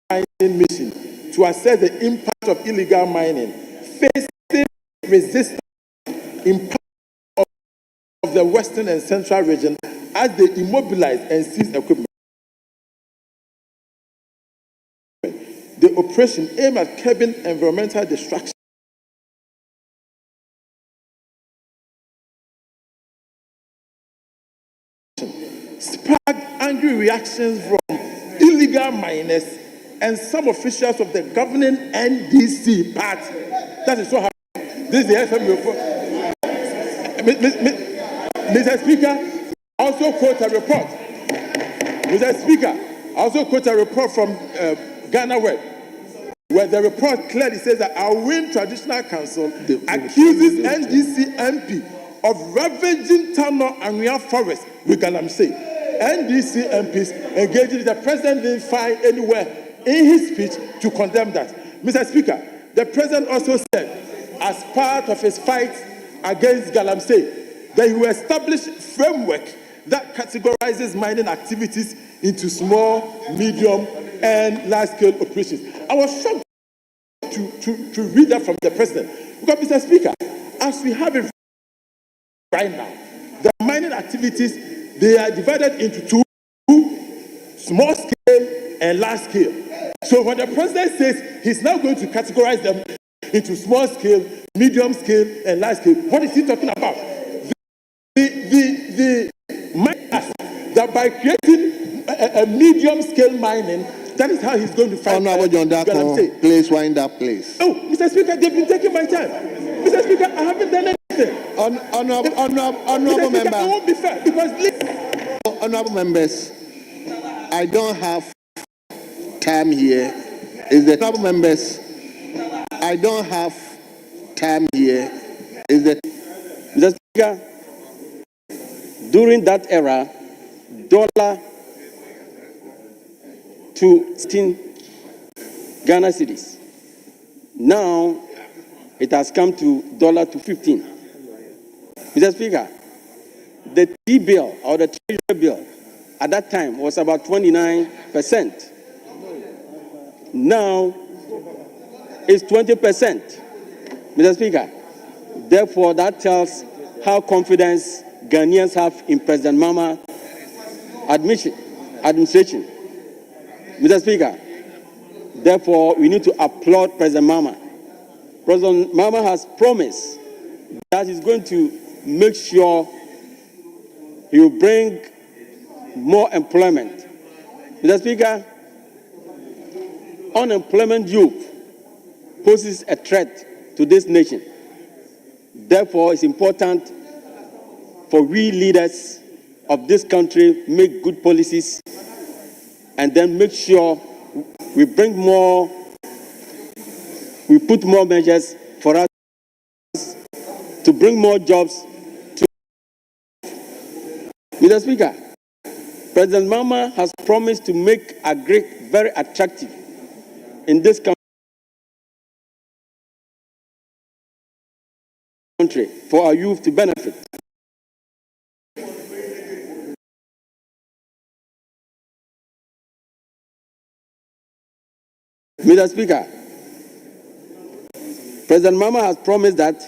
mining mission to assess the impact of illegal mining, facing resistance in part of the western and central region as they immobilize and seize equipment. The operation aimed at curbing environmental destruction sparked angry reactions from illegal miners and some officials of the governing NDC party. That is what happened. This is the FM report. Mr. Speaker, I also quote a report. Mr. Speaker, I also quote a report from Ghana Web, where the report clearly says that our Wind Traditional Council accuses NDC MP of ravaging Tano and Ria Forest with galamsey. NDC MPs engaging the president didn't find anywhere in his speech to condemn that. Mr. Speaker, the president also said, as part of his fight against galamsey, that he will establish framework that categorizes mining activities into small, medium, and large-scale operations. I was shocked to read that from the president. Because, Mr. Speaker, as we have it right now, the mining activities, they are divided into two: small scale and large scale. So when the president says he's now going to categorize them into small scale, medium scale, and large scale, what is he talking about? The miners, that by creating a medium scale mining, that is how he's going to find. Honorable John Dako, please wind up, please. Oh, Mr. Speaker, they've been taking my time. Mr. Speaker, I haven't done anything. Honorable member. I won't be fair because honorable members, I don't have time here. Is the honorable members? I don't have time here. Is the Mr. Speaker, during that era, dollar to 16 Ghana cedis. Now it has come to dollar to 15. Mr. Speaker, the T-bill or the Treasury bill at that time was about 29%. Now it's 20%. Mr. Speaker, therefore that tells how confidence Ghanaians have in President Mahama administration. Mr. Speaker, therefore we need to applaud President Mahama. President Mahama has promised that he's going to make sure he will bring more employment. Mr. Speaker, unemployment youth poses a threat to this nation. Therefore, it's important for we leaders of this country make good policies and then make sure we put more measures for us to bring more jobs to. Mr. Speaker, President Mahama has promised to make agri very attractive in this country for our youth to benefit. Mr. Speaker, President Mahama has promised that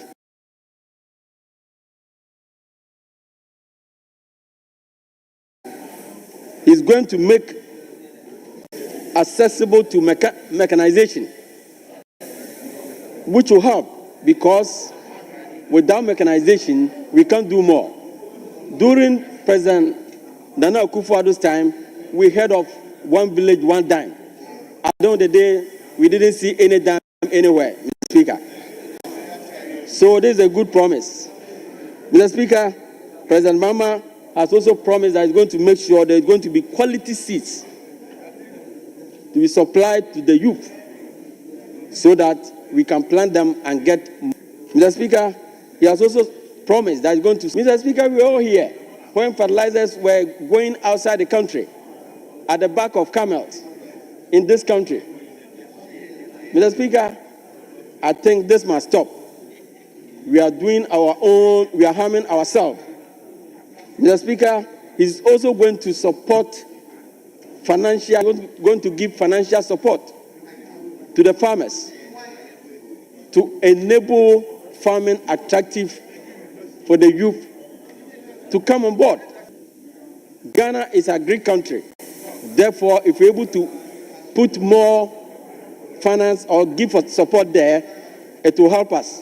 he's going to make accessible to mechanization, which will help because without mechanization, we can't do more. During President Nana Akufo-Addo's time, we heard of one village, one dime. At the end of the day, we didn't see any dime anywhere, Mr. Speaker. So this is a good promise. Mr. Speaker, President Mahama has also promised that he's going to make sure there's going to be quality seeds to be supplied to the youth so that we can plant them and get. Mr. Speaker, he has also promised that he's going to. Mr. Speaker, we're all here when fertilizers were going outside the country at the back of camels in this country. Mr. Speaker, I think this must stop. We are doing our own, we are harming ourselves. Mr. Speaker, he's also going to support going to give financial support to the farmers to enable farming attractive for the youth to come on board. Ghana is a great country. Therefore, if we're able to put more finance or give support there, it will help us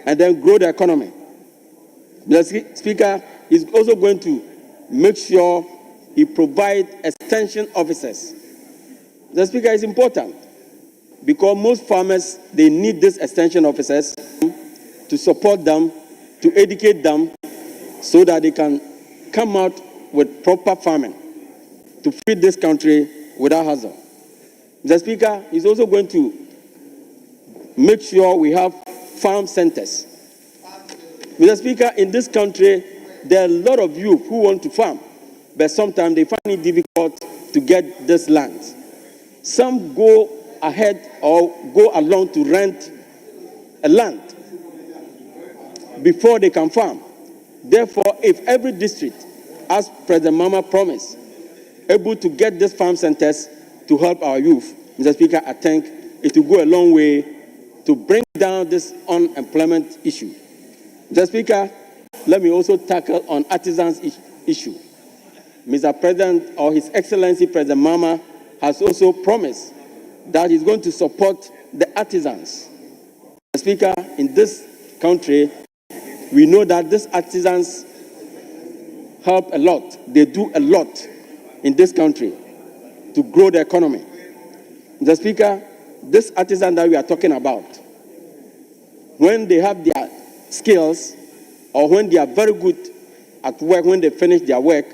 and then grow the economy. Mr. Speaker is also going to make sure he provides extension officers. The Speaker is important because most farmers, they need these extension officers to support them, to educate them so that they can come out with proper farming to feed this country without hassle. The Speaker is also going to make sure we have farm centers. Mr. Speaker, in this country, there are a lot of youth who want to farm, but sometimes they find it difficult to get this land. Some go ahead or go along to rent a land before they can farm. Therefore, if every district, as President Mahama promised, able to get these farm centers to help our youth, Mr. Speaker, I think it will go a long way to bring down this unemployment issue. Mr. Speaker, let me also tackle on artisans issue. Mr. President, or His Excellency President Mahama, has also promised that he's going to support the artisans. Mr. Speaker, in this country, we know that these artisans help a lot. They do a lot in this country to grow the economy. Mr. Speaker, this artisan that we are talking about, when they have their skills or when they are very good at work, when they finish their work,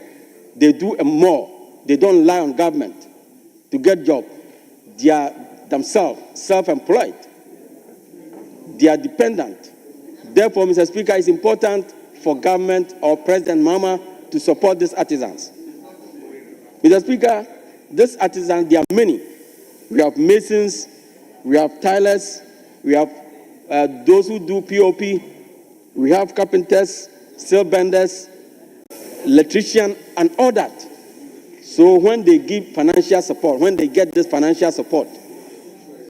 they do more. They don't rely on government to get job. They are themselves self-employed. They are dependent. Therefore, Mr. Speaker, it's important for government or President Mahama to support these artisans. Mr. Speaker, these artisans, there are many. We have masons, we have tilers, we have those who do POP, we have carpenters, steel benders, electricians, and all that. So when they give financial support, when they get this financial support,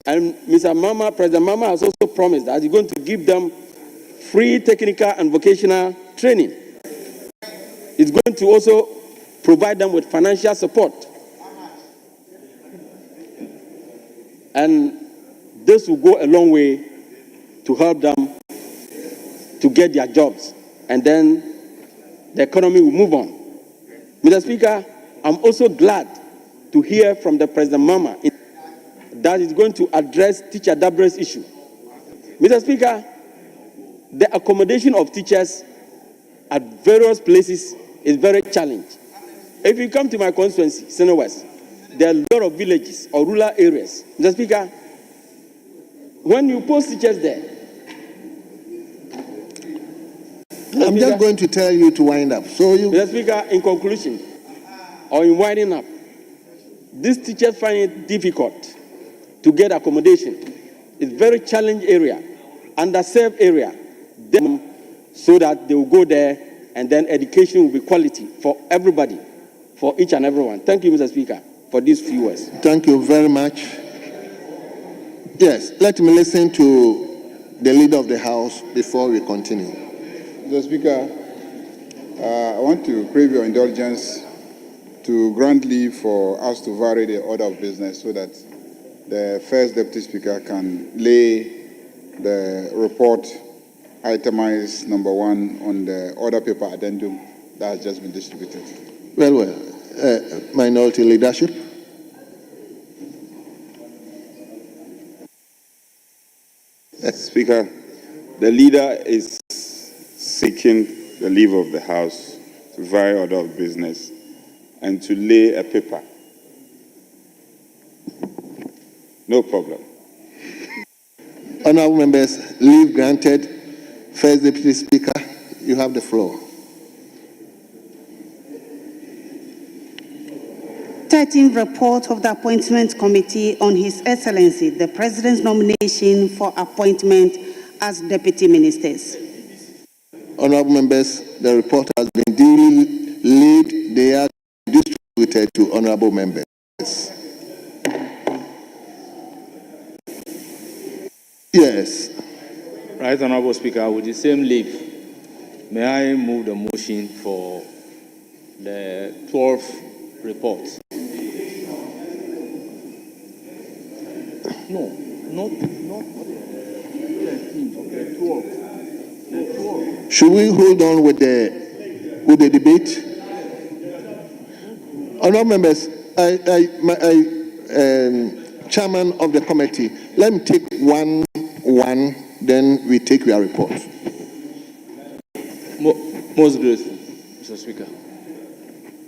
and President Mahama has also promised that he's going to give them free technical and vocational training. He's going to also provide them with financial support. And this will go a long way to help them to get their jobs. And then the economy will move on. Mr. Speaker, I'm also glad to hear from the President Mahama that he's going to address teacher Dabra's issue. Mr. Speaker, the accommodation of teachers at various places is very challenging. If you come to my constituency, Seno West, there are a lot of villages or rural areas. Mr. Speaker, when you post teachers there, I'm just going to tell you to wind up. Mr. Speaker, in conclusion, or in winding up, these teachers find it difficult to get accommodation. It's a very challenging area, underserved area, so that they will go there and then education will be quality for everybody, for each and everyone. Thank you, Mr. Speaker, for these few words. Thank you very much. Yes, let me listen to the leader of the House before we continue. Mr. Speaker, I want to crave your indulgence to grant leave for us to vary the order of business so that the first Deputy Speaker can lay the report itemized number 1 on the order paper addendum that has just been distributed. Well, minority leadership. Speaker, the leader is seeking the leave of the House to vary order of business and to lay a paper. No problem. Honourable members, leave granted. First Deputy Speaker, you have the floor. 13th report of the Appointment Committee on His Excellency, the President's nomination for appointment as Deputy Ministers. Honourable members, the report has been duly laid. They are distributed to honourable members. Yes. Right, Honourable Speaker, with the same leave, may I move the motion for the 12th report? No, not the 12th. Should we hold on with the debate? Honourable members, Chairman of the committee, let me take one, then we take your report. Most grateful, Mr. Speaker.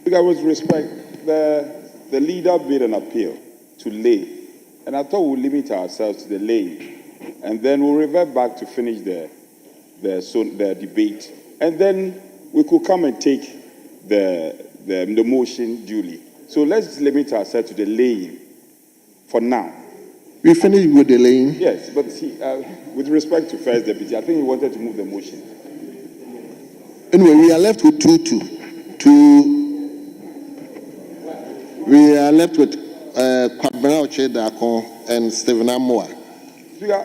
Speaker, with respect, the leader made an appeal to lay, and I thought we'll limit ourselves to the laying, and then we'll revert back to finish the debate, and then we could come and take the motion duly. So let's limit ourselves to the laying for now. We finished with the laying? Yes, but with respect to First Deputy, I think he wanted to move the motion. Anyway, we are left with we are left with Kwabena Ochedakon and Stephen Amoa. Speaker,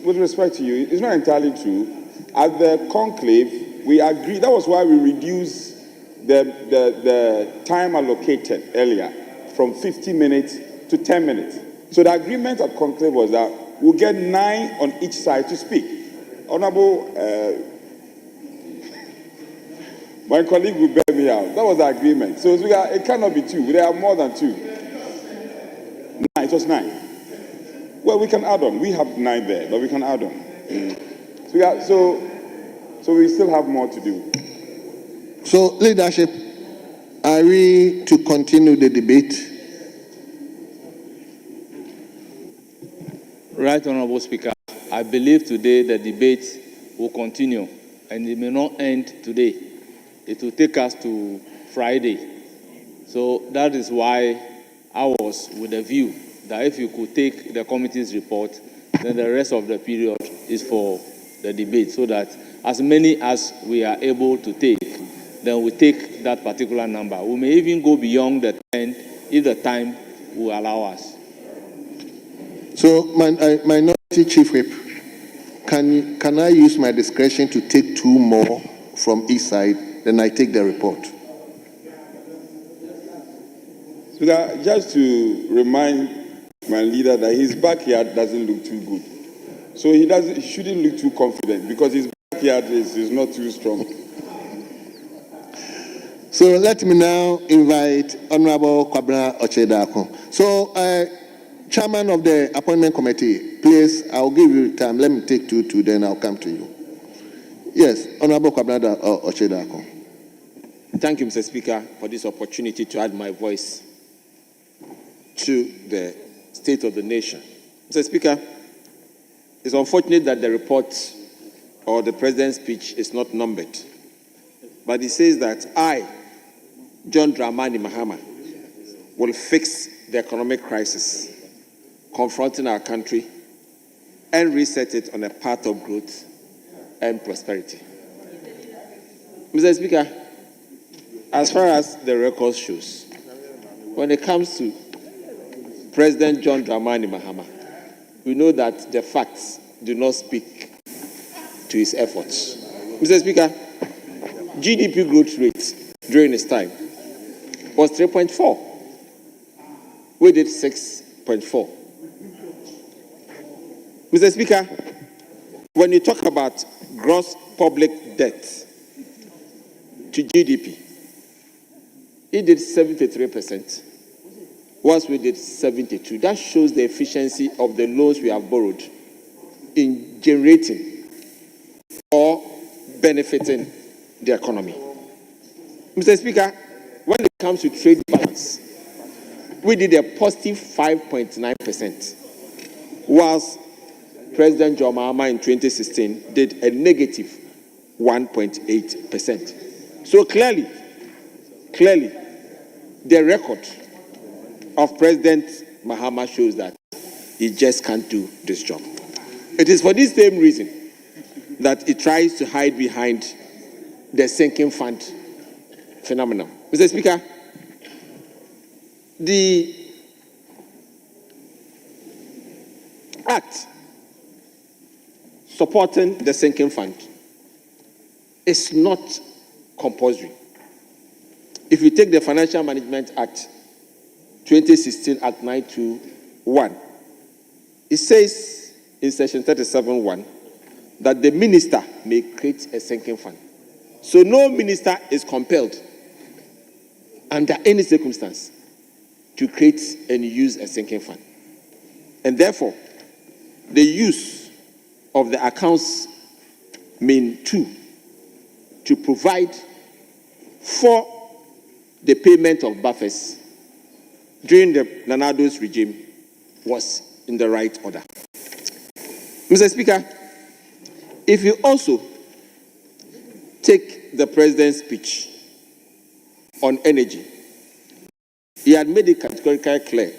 with respect to you, it's not entirely true. At the conclave, we agreed. That was why we reduced the time allocated earlier from 50 minutes to 10 minutes. So the agreement at conclave was that we'll get 9 on each side to speak. Honorable, my colleague will bear me out. That was the agreement. So it cannot be 2. There are more than 2. 9, it was 9. Well, we can add on. We have 9 there, but we can add on. So we still have more to do. So, leadership, are we to continue the debate? Right, Honorable Speaker. I believe today the debate will continue, and it may not end today. It will take us to Friday. So that is why I was with a view that if you could take the committee's report, then the rest of the period is for the debate, so that as many as we are able to take, then we take that particular number. We may even go beyond the 10 if the time will allow us. So, Minority Chief Whip, can I use my discretion to take 2 more from each side, then I take the report? So that, just to remind my leader that his backyard doesn't look too good. So he shouldn't look too confident because his backyard is not too strong. So let me now invite Honorable Kwabena Ochedako. So, Chairman of the Appointment Committee, please, I'll give you time. Let me take 2, then I'll come to you. Yes, Honorable Kwabena Ochedako. Thank you, Mr. Speaker, for this opportunity to add my voice to the state of the nation. Mr. Speaker, it's unfortunate that the report or the president's speech is not numbered, but it says that I, John Dramani Mahama, will fix the economic crisis confronting our country and reset it on a path of growth and prosperity. Mr. Speaker, as far as the record shows, when it comes to President John Dramani Mahama, we know that the facts do not speak to his efforts. Mr. Speaker, GDP growth rate during his time was 3.4. We did 6.4. Mr. Speaker, when you talk about gross public debt to GDP, it did 73%, whilst we did 72%. That shows the efficiency of the loans we have borrowed in generating or benefiting the economy. Mr. Speaker, when it comes to trade balance, we did a positive 5.9%, whilst President John Mahama in 2016 did a negative 1.8%. So clearly, the record of President Mahama shows that he just can't do this job. It is for this same reason that he tries to hide behind the sinking fund phenomenon. Mr. Speaker, the act supporting the sinking fund is not compulsory. If you take the Financial Management Act 2016 Act 921, it says in section 37(1) that the minister may create a sinking fund. So no minister is compelled under any circumstance to create and use a sinking fund. And therefore, the use of the accounts mean 2 to provide for the payment of buffers during the Nanado's regime was in the right order. Mr. Speaker, if you also take the president's speech on energy, he had made it categorically clear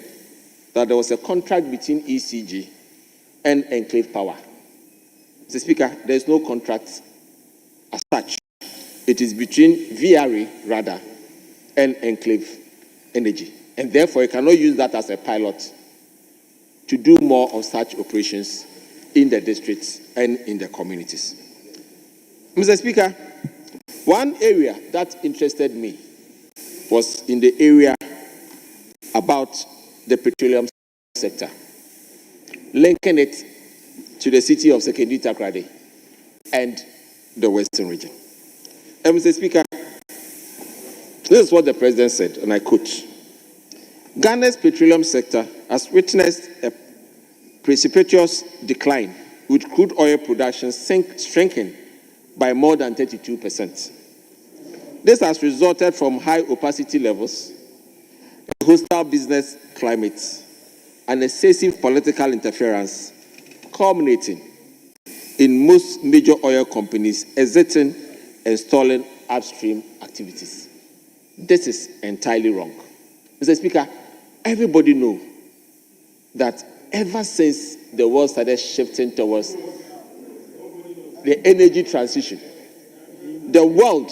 that there was a contract between ECG and Enclave Power. Mr. Speaker, there is no contract as such. It is between VRA, rather, and Enclave Energy. And therefore, you cannot use that as a pilot to do more of such operations in the districts and in the communities. Mr. Speaker, one area that interested me was in the area about the petroleum sector, linking it to the city of Sekondi Takoradi and the Western region. And Mr. Speaker, this is what the president said, and I quote, Ghana's petroleum sector has witnessed a precipitous decline, with crude oil production shrinking by more than 32%. This has resulted from high opacity levels, a hostile business climate, and excessive political interference, culminating in most major oil companies exiting and stalling upstream activities. This is entirely wrong. Mr. Speaker, everybody knows that ever since the world started shifting towards the energy transition, the world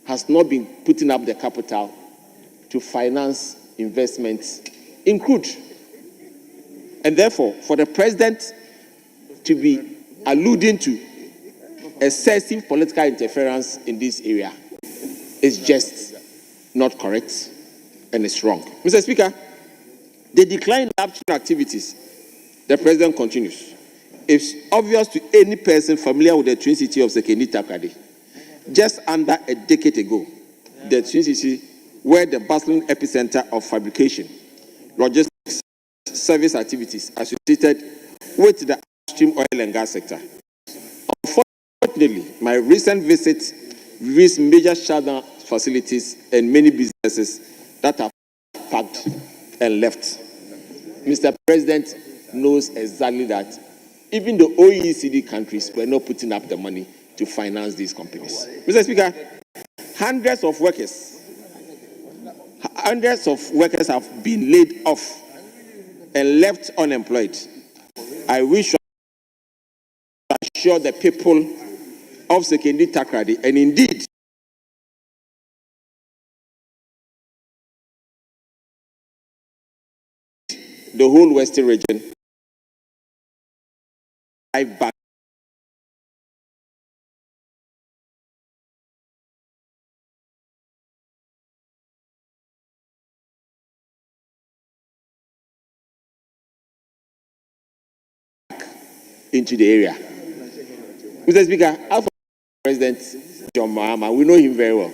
has not been putting up the capital to finance investments in crude. And therefore, for the president to be alluding to excessive political interference in this area is just not correct and it's wrong. Mr. Speaker, the decline in upstream activities, the president continues. It's obvious to any person familiar with the Twin City of Sekondi Takoradi. Just under a decade ago, the Twin City were the bustling epicenter of fabrication, logistics, service activities associated with the upstream oil and gas sector. Unfortunately, my recent visit reveals major shutdown facilities and many businesses that have packed and left. Mr. President knows exactly that even the OECD countries were not putting up the money to finance these companies. Mr. Speaker, hundreds of workers have been laid off and left unemployed. I wish to assure the people of Sekondi Takoradi and indeed the whole Western region back into the area. Mr. Speaker, as for President John Mahama, we know him very well.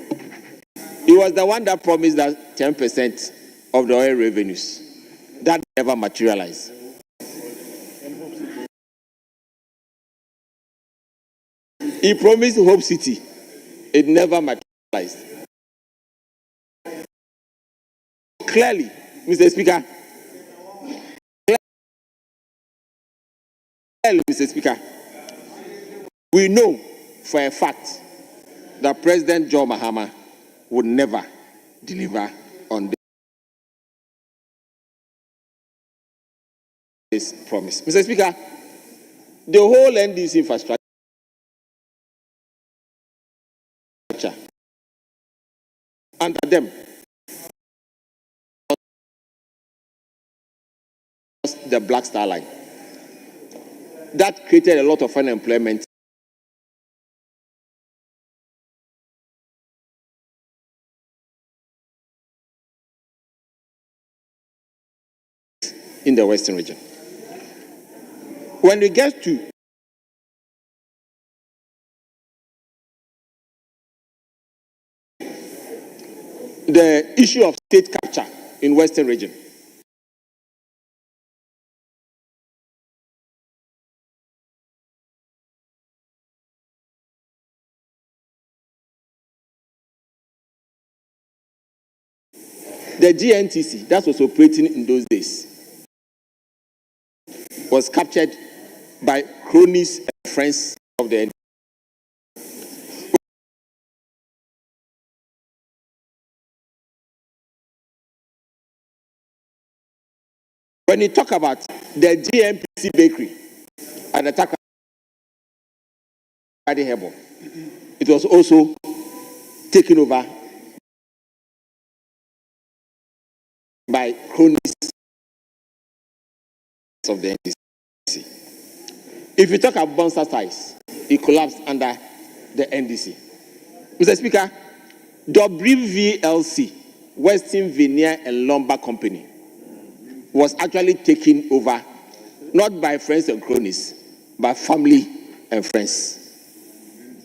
He was the one that promised that 10% of the oil revenues. That never materialized. He promised Hope City. It never materialized. Clearly, Mr. Speaker, we know for a fact that President John Mahama would never deliver on this promise. Mr. Speaker, the whole NDC infrastructure under them, the Black Star Line, that created a lot of unemployment in the Western region. When we get to the issue of state capture in Western region, the GNTC that was operating in those days was captured by cronies and friends of the NDC. When you talk about the GMPC bakery at the Takoradi Hebo, it was also taken over by cronies of the NDC. If you talk about Bonsa ties, it collapsed under the NDC. Mr. Speaker, WVLC, Western Veneer and Lumber Company, was actually taken over not by friends and cronies, but family and friends.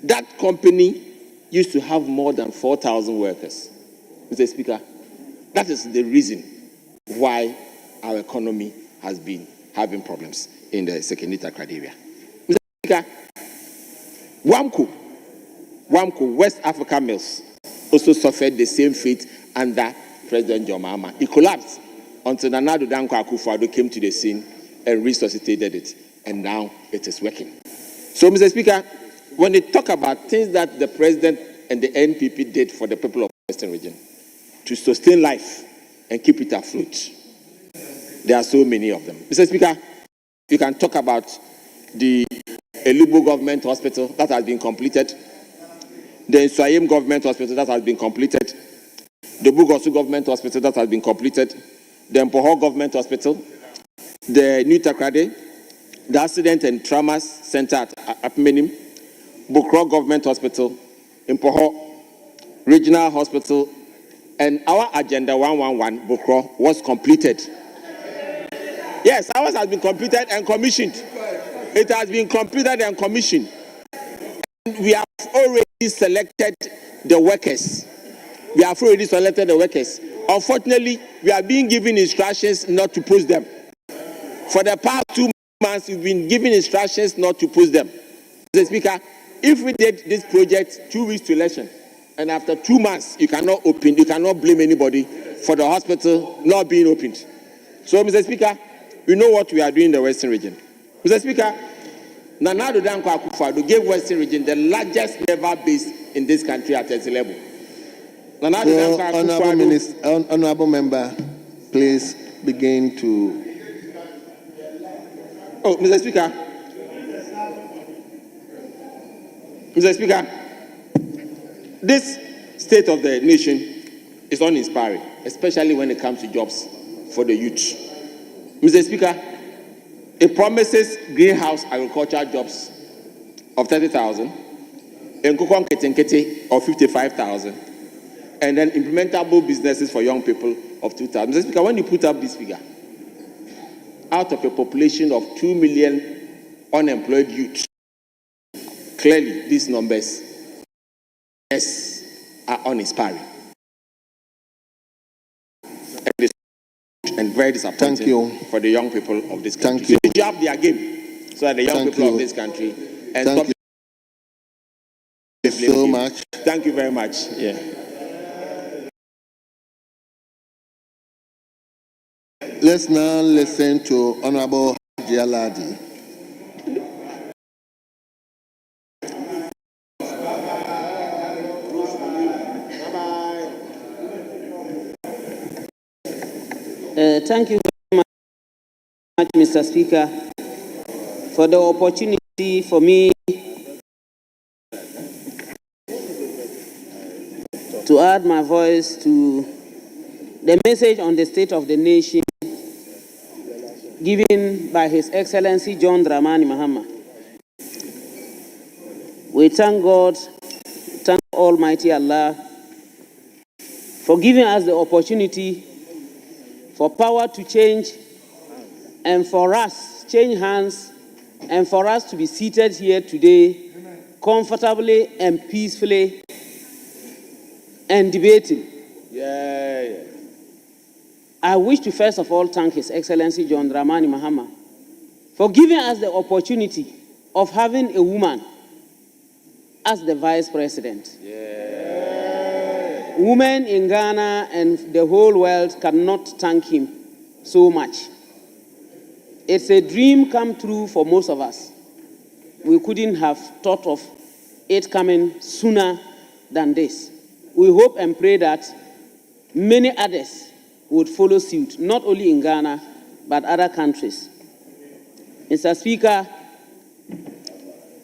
That company used to have more than 4,000 workers. Mr. Speaker, that is the reason why our economy has been having problems in the Sekenita area. Mr. Speaker, WAMCO, West Africa Mills, also suffered the same fate under President John Mahama. It collapsed until Nana Addo Dankwa Akufo-Addo came to the scene and resuscitated it, and now it is working. So, Mr. Speaker, when they talk about things that the President and the NPP did for the people of the Western region to sustain life and keep it afloat, there are so many of them. Mr. Speaker, you can talk about the Elubo Government Hospital that has been completed, the Nswayem Government Hospital that has been completed, the Bugosu Government Hospital that has been completed, the Mpoho Government Hospital, the New Takrade, the Accident and Traumas Center at Apmenim, Bukro Government Hospital, Mpoho Regional Hospital, and our Agenda 111 Bukro was completed. Yes, ours has been completed and commissioned. It has been completed and commissioned. And we have already selected the workers. Unfortunately, we are being given instructions not to post them. For the past 2 months, we've been given instructions not to post them. Mr. Speaker, if we did this project 2 weeks to election, and after 2 months, you cannot blame anybody for the hospital not being opened. So, Mr. Speaker, we know what we are doing in the Western region. Mr. Speaker, Nana Addo Dankwa Akufo-Addo gave Western region the largest naval base in this country at its level. Nana Addo Dankwa Akufo-Addo. Honorable member, please begin to. Oh, Mr. Speaker. Mr. Speaker, this state of the nation is uninspiring, especially when it comes to jobs for the youth. Mr. Speaker, it promises greenhouse agricultural jobs of 30,000, and Nkukon Ketenkete of 55,000, and then implementable businesses for young people of 2,000. Mr. Speaker, when you put up this figure, out of a population of 2 million unemployed youth, clearly these numbers are uninspiring. And very disappointing for the young people of this country. So they should up their game so that the young people of this country and stop so much. Thank you very much. Yeah. Let's now listen to Honorable Haji Aladi. Thank you very much, Mr. Speaker, for the opportunity for me to add my voice to the message on the state of the nation given by His Excellency John Dramani Mahama. We thank God, thank Almighty Allah for giving us the opportunity for power to change and for us, change hands, and for us to be seated here today comfortably and peacefully and debating. I wish to first of all thank His Excellency John Dramani Mahama for giving us the opportunity of having a woman as the Vice President. Women in Ghana and the whole world cannot thank him so much. It's a dream come true for most of us. We couldn't have thought of it coming sooner than this. We hope and pray that many others would follow suit, not only in Ghana, but other countries. Mr. Speaker,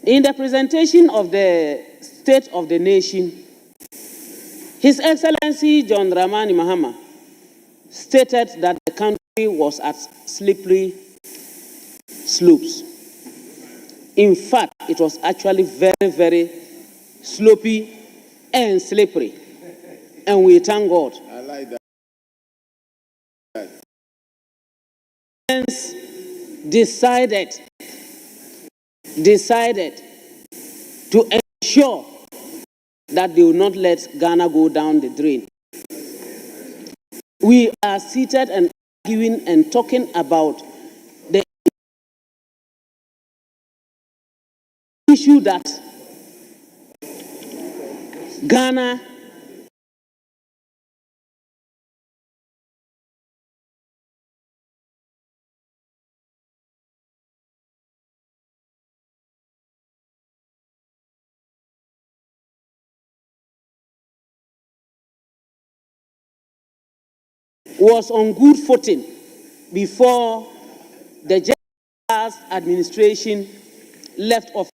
in the presentation of the State of the Nation, His Excellency John Dramani Mahama stated that the country was at slippery slopes. In fact, it was actually very, very sloppy and slippery. And we thank God. I like that. Decided to ensure that they will not let Ghana go down the drain. We are seated and arguing and talking about the issue that Ghana was on good footing before the General's administration left office.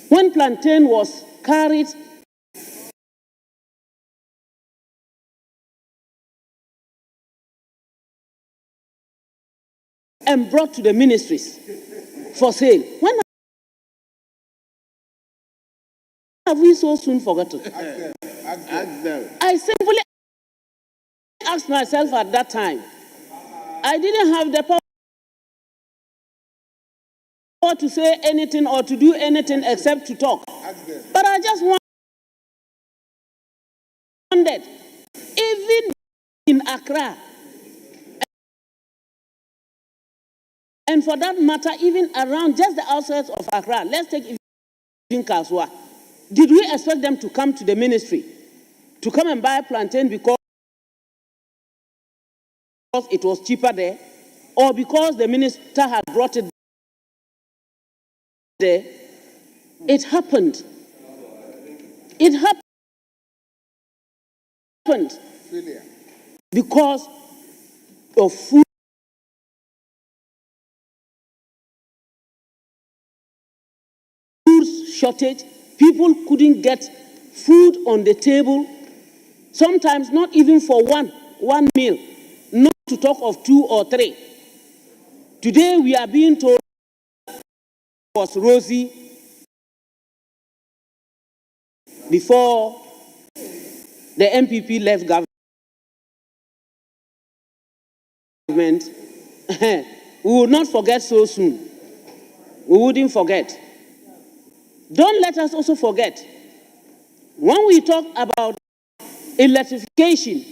When plantain was carried and brought to the ministries for sale, when have we so soon forgotten? Ask them. I simply asked myself at that time, I didn't have the power to say anything or to do anything except to talk. But I just wondered, even in Accra, and for that matter, even around just the outskirts of Accra, let's take even Kaswa, did we expect them to come to the ministry to come and buy plantain because it was cheaper there, or because the minister had brought it there? It happened. It happened because of food shortage. People couldn't get food on the table, sometimes not even for one meal, not to talk of 2 or 3. Today we are being told it was rosy before the MPP left government. We will not forget so soon. We wouldn't forget. Don't let us also forget, when we talk about electrification,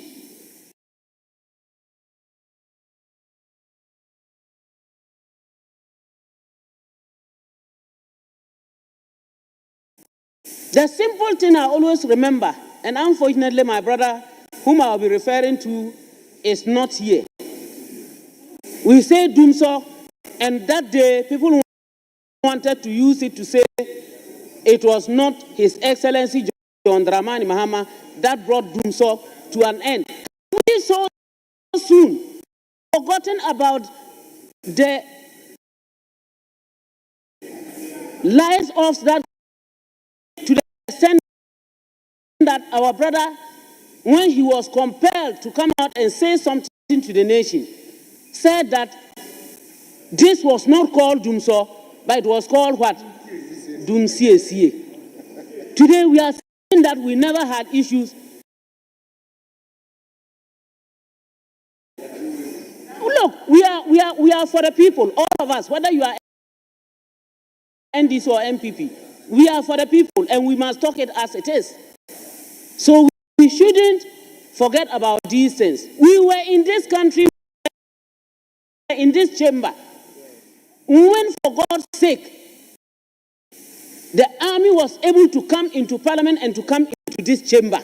the simple thing I always remember, and unfortunately my brother, whom I'll be referring to, is not here. We say Dumso, and that day people wanted to use it to say it was not His Excellency John Dramani Mahama that brought Dumso to an end. We so soon forgotten about the lives of that, to the extent that our brother, when he was compelled to come out and say something to the nation, said that this was not called Dumso, but it was called what? Dumsiesie. Today we are saying that we never had issues. Look, we are for the people, all of us, whether you are NDC or MPP. We are for the people, and we must talk it as it is. So we shouldn't forget about these things. We were in this country, in this chamber, when, for God's sake, the army was able to come into parliament and to come into this chamber,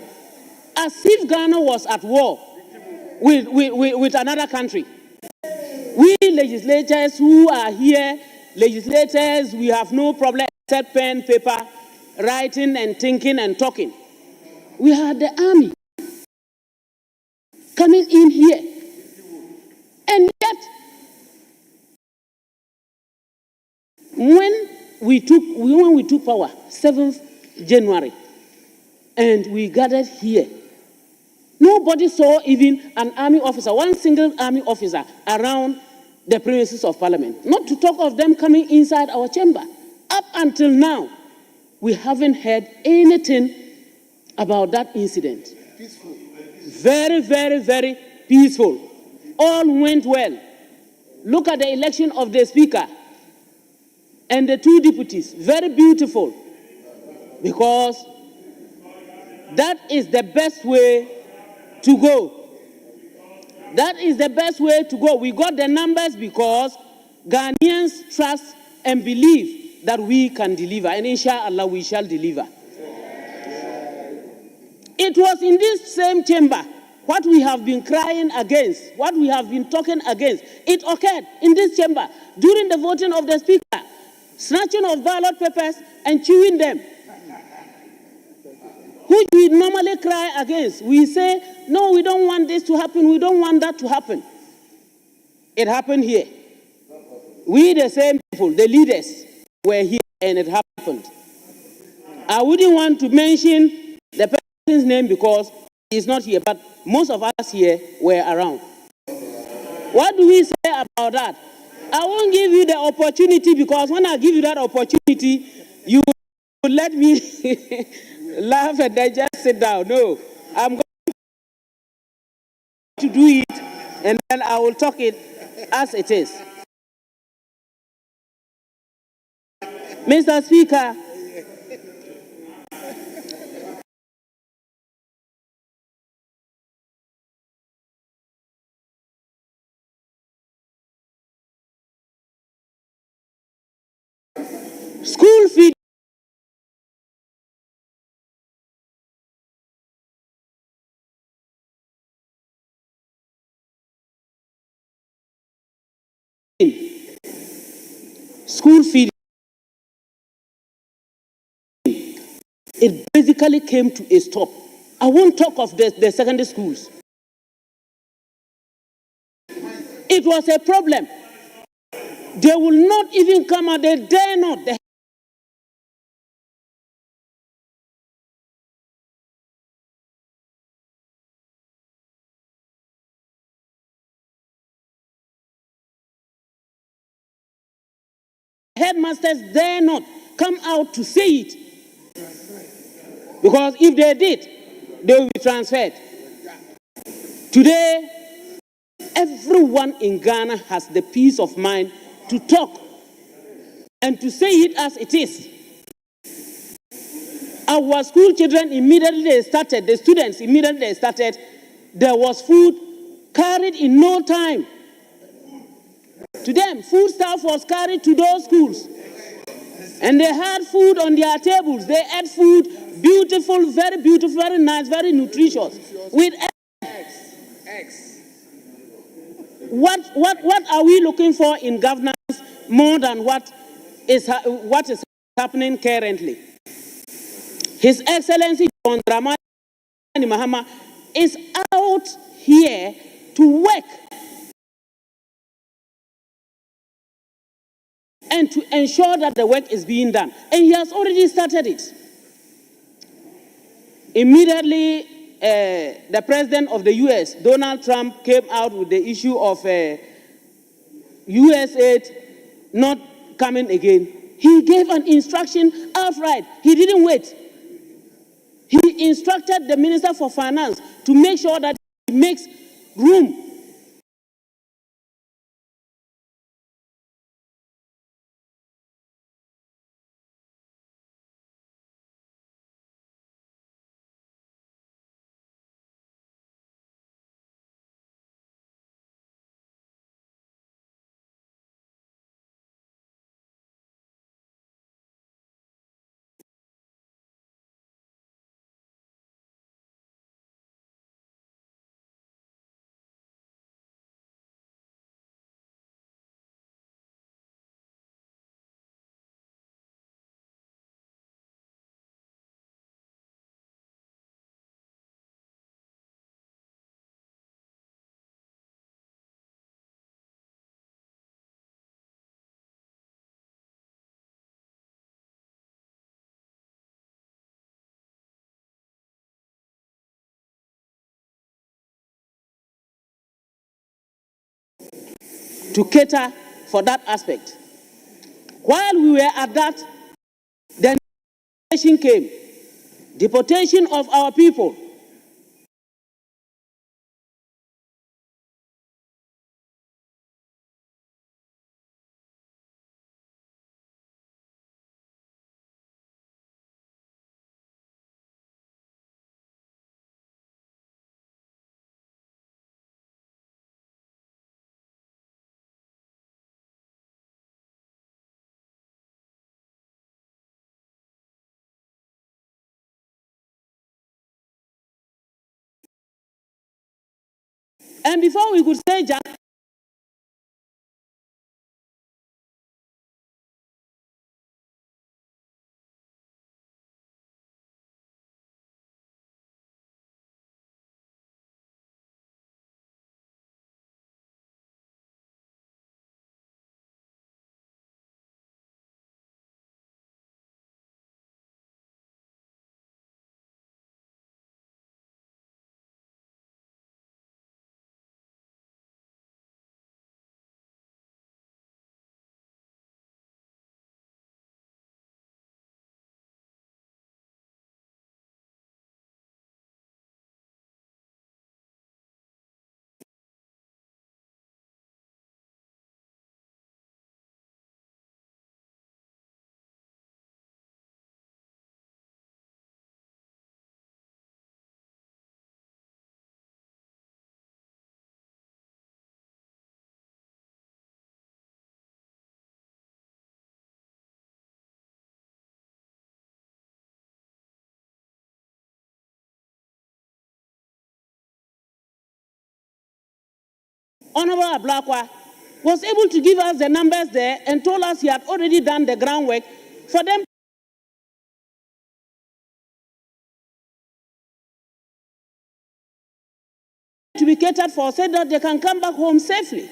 as if Ghana was at war with another country. We legislators who are here, legislators, we have no problem except pen, paper, writing and thinking and talking. We had the army coming in here. And yet, when we took power, 7th January, and we gathered here Nobody saw even an army officer, one single army officer around the premises of Parliament. Not to talk of them coming inside our chamber. Up until now, we haven't heard anything about that incident. Peaceful. Very, very, very peaceful. All went well. Look at the election of the Speaker and the two deputies. Very beautiful. Because that is the best way to go. That is the best way to go. We got the numbers because Ghanaians trust and believe that we can deliver. And inshallah, we shall deliver. It was in this same chamber what we have been crying against, what we have been talking against. It occurred in this chamber during the voting of the Speaker, snatching of ballot papers and chewing them. Which we normally cry against. We say, no, we don't want this to happen, we don't want that to happen. It happened here. We, the same people, the leaders, were here and it happened. I wouldn't want to mention the person's name because he's not here, but most of us here were around. What do we say about that? I won't give you the opportunity because when I give you that opportunity, you will let me laugh and then just sit down. No, I'm going to do it and then I will talk it as it is. Mr. Speaker, school feeding it basically came to a stop. I won't talk of the secondary schools. It was a problem. They will not even come out, they dare not. The headmasters dare not come out to say it. Because if they did, they will be transferred. Today, everyone in Ghana has the peace of mind to talk and to say it as it is. Our school children immediately started, the students immediately started, there was food carried in no time. To them, food stuff was carried to those schools. And they had food on their tables. They ate food, beautiful, very nice, very nutritious. With eggs. What are we looking for in governance more than what is happening currently? His Excellency John Dramani Mahama is out here to work and to ensure that the work is being done. And he has already started it. Immediately, the president of the US, Donald Trump, came out with the issue of US aid not coming again. He gave an instruction outright. He didn't wait. He instructed the Minister for Finance to make sure that he makes room to cater for that aspect. While we were at that, then deportation came. Deportation of our people. And before we could say Jack, Honorable Ablakwa was able to give us the numbers there and told us he had already done the groundwork for them to be catered for so that they can come back home safely.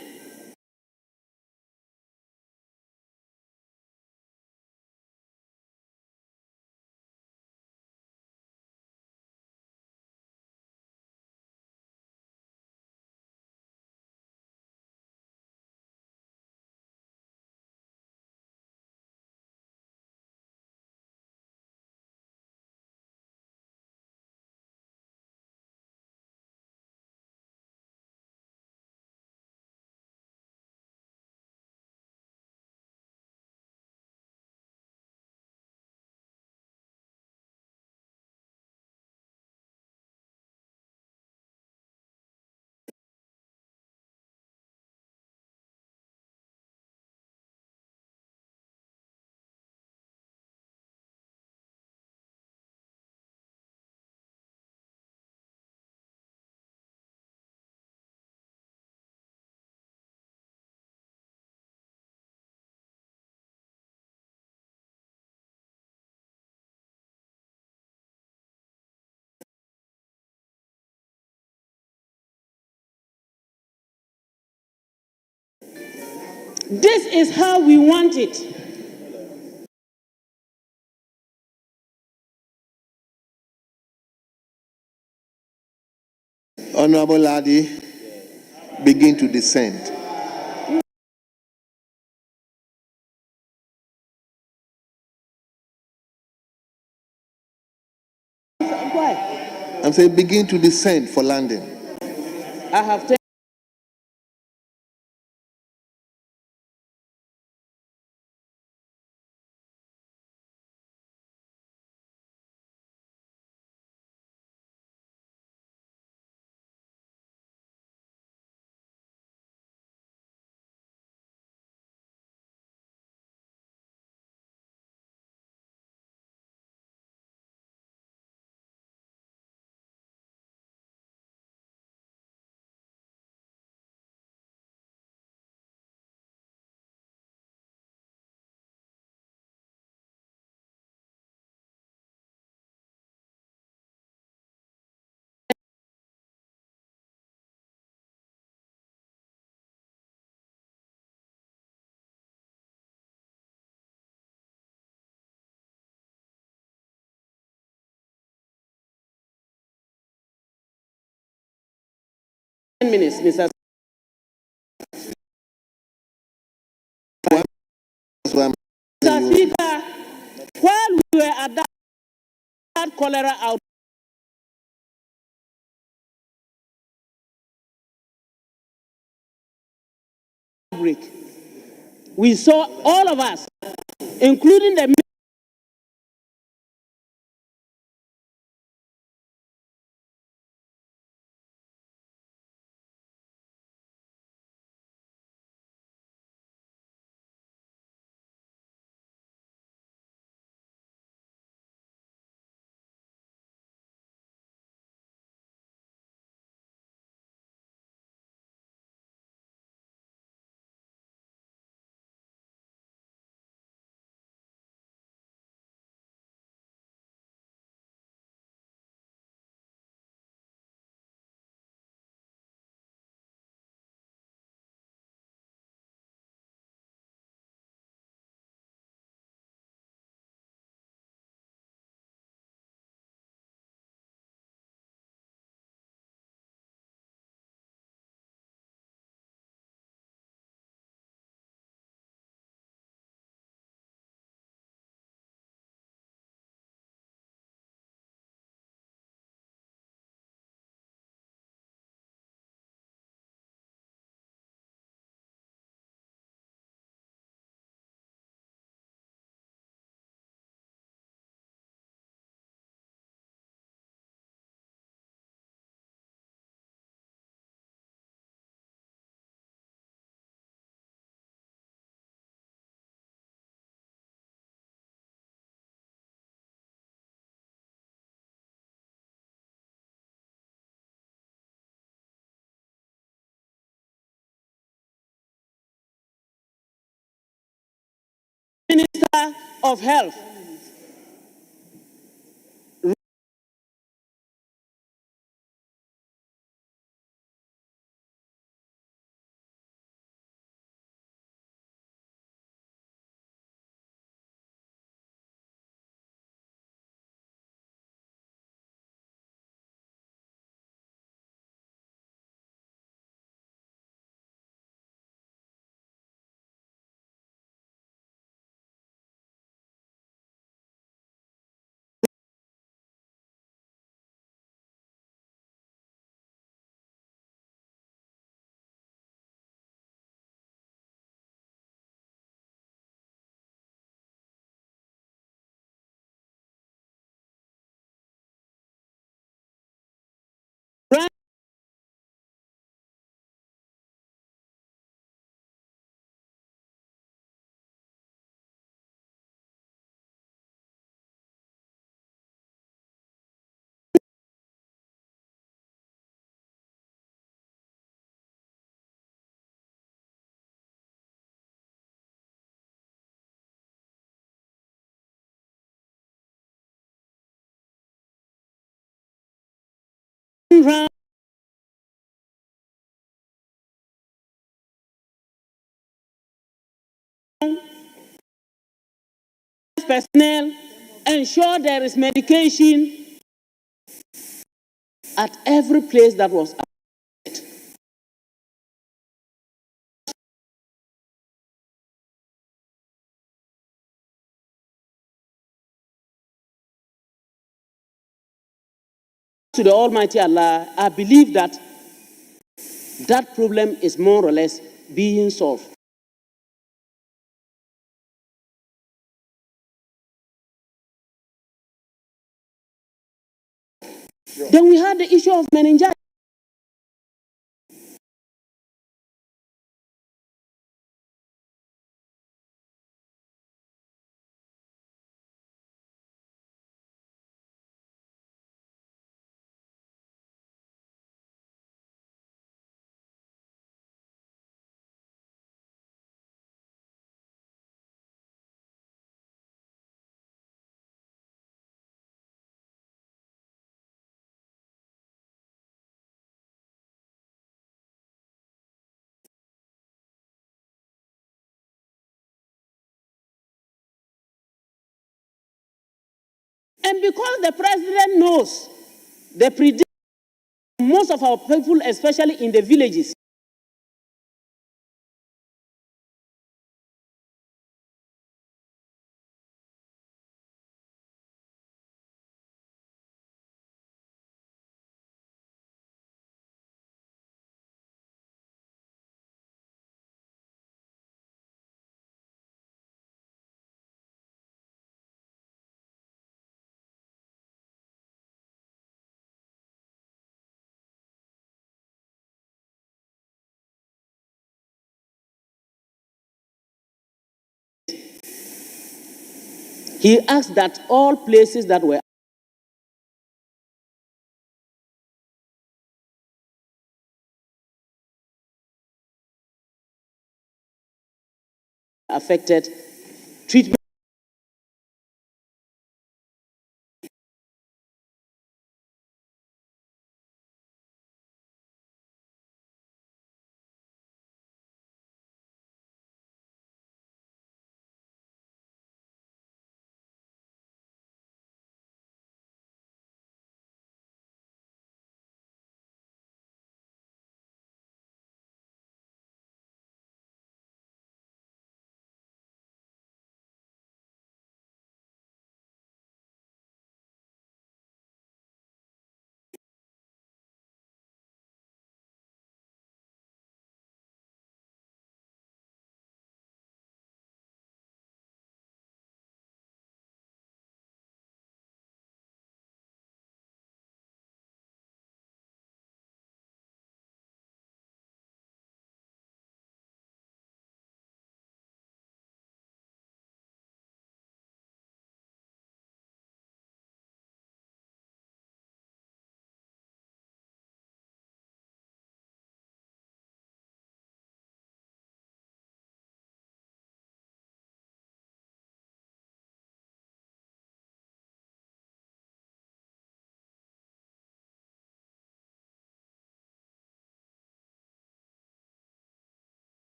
This is how we want it. Honorable Ladi, begin to descend. Why? I'm saying begin to descend for landing. I have taken minutes, Mr. Mr. Speaker, while we were at that cholera outbreak, we saw all of us, including the Minister of Health, round personnel, ensure there is medication at every place that was. To the Almighty Allah, I believe that that problem is more or less being solved. Then we had the issue of meningitis. And because the president knows the prediction, most of our people, especially in the villages, He asked that all places that were affected, treatment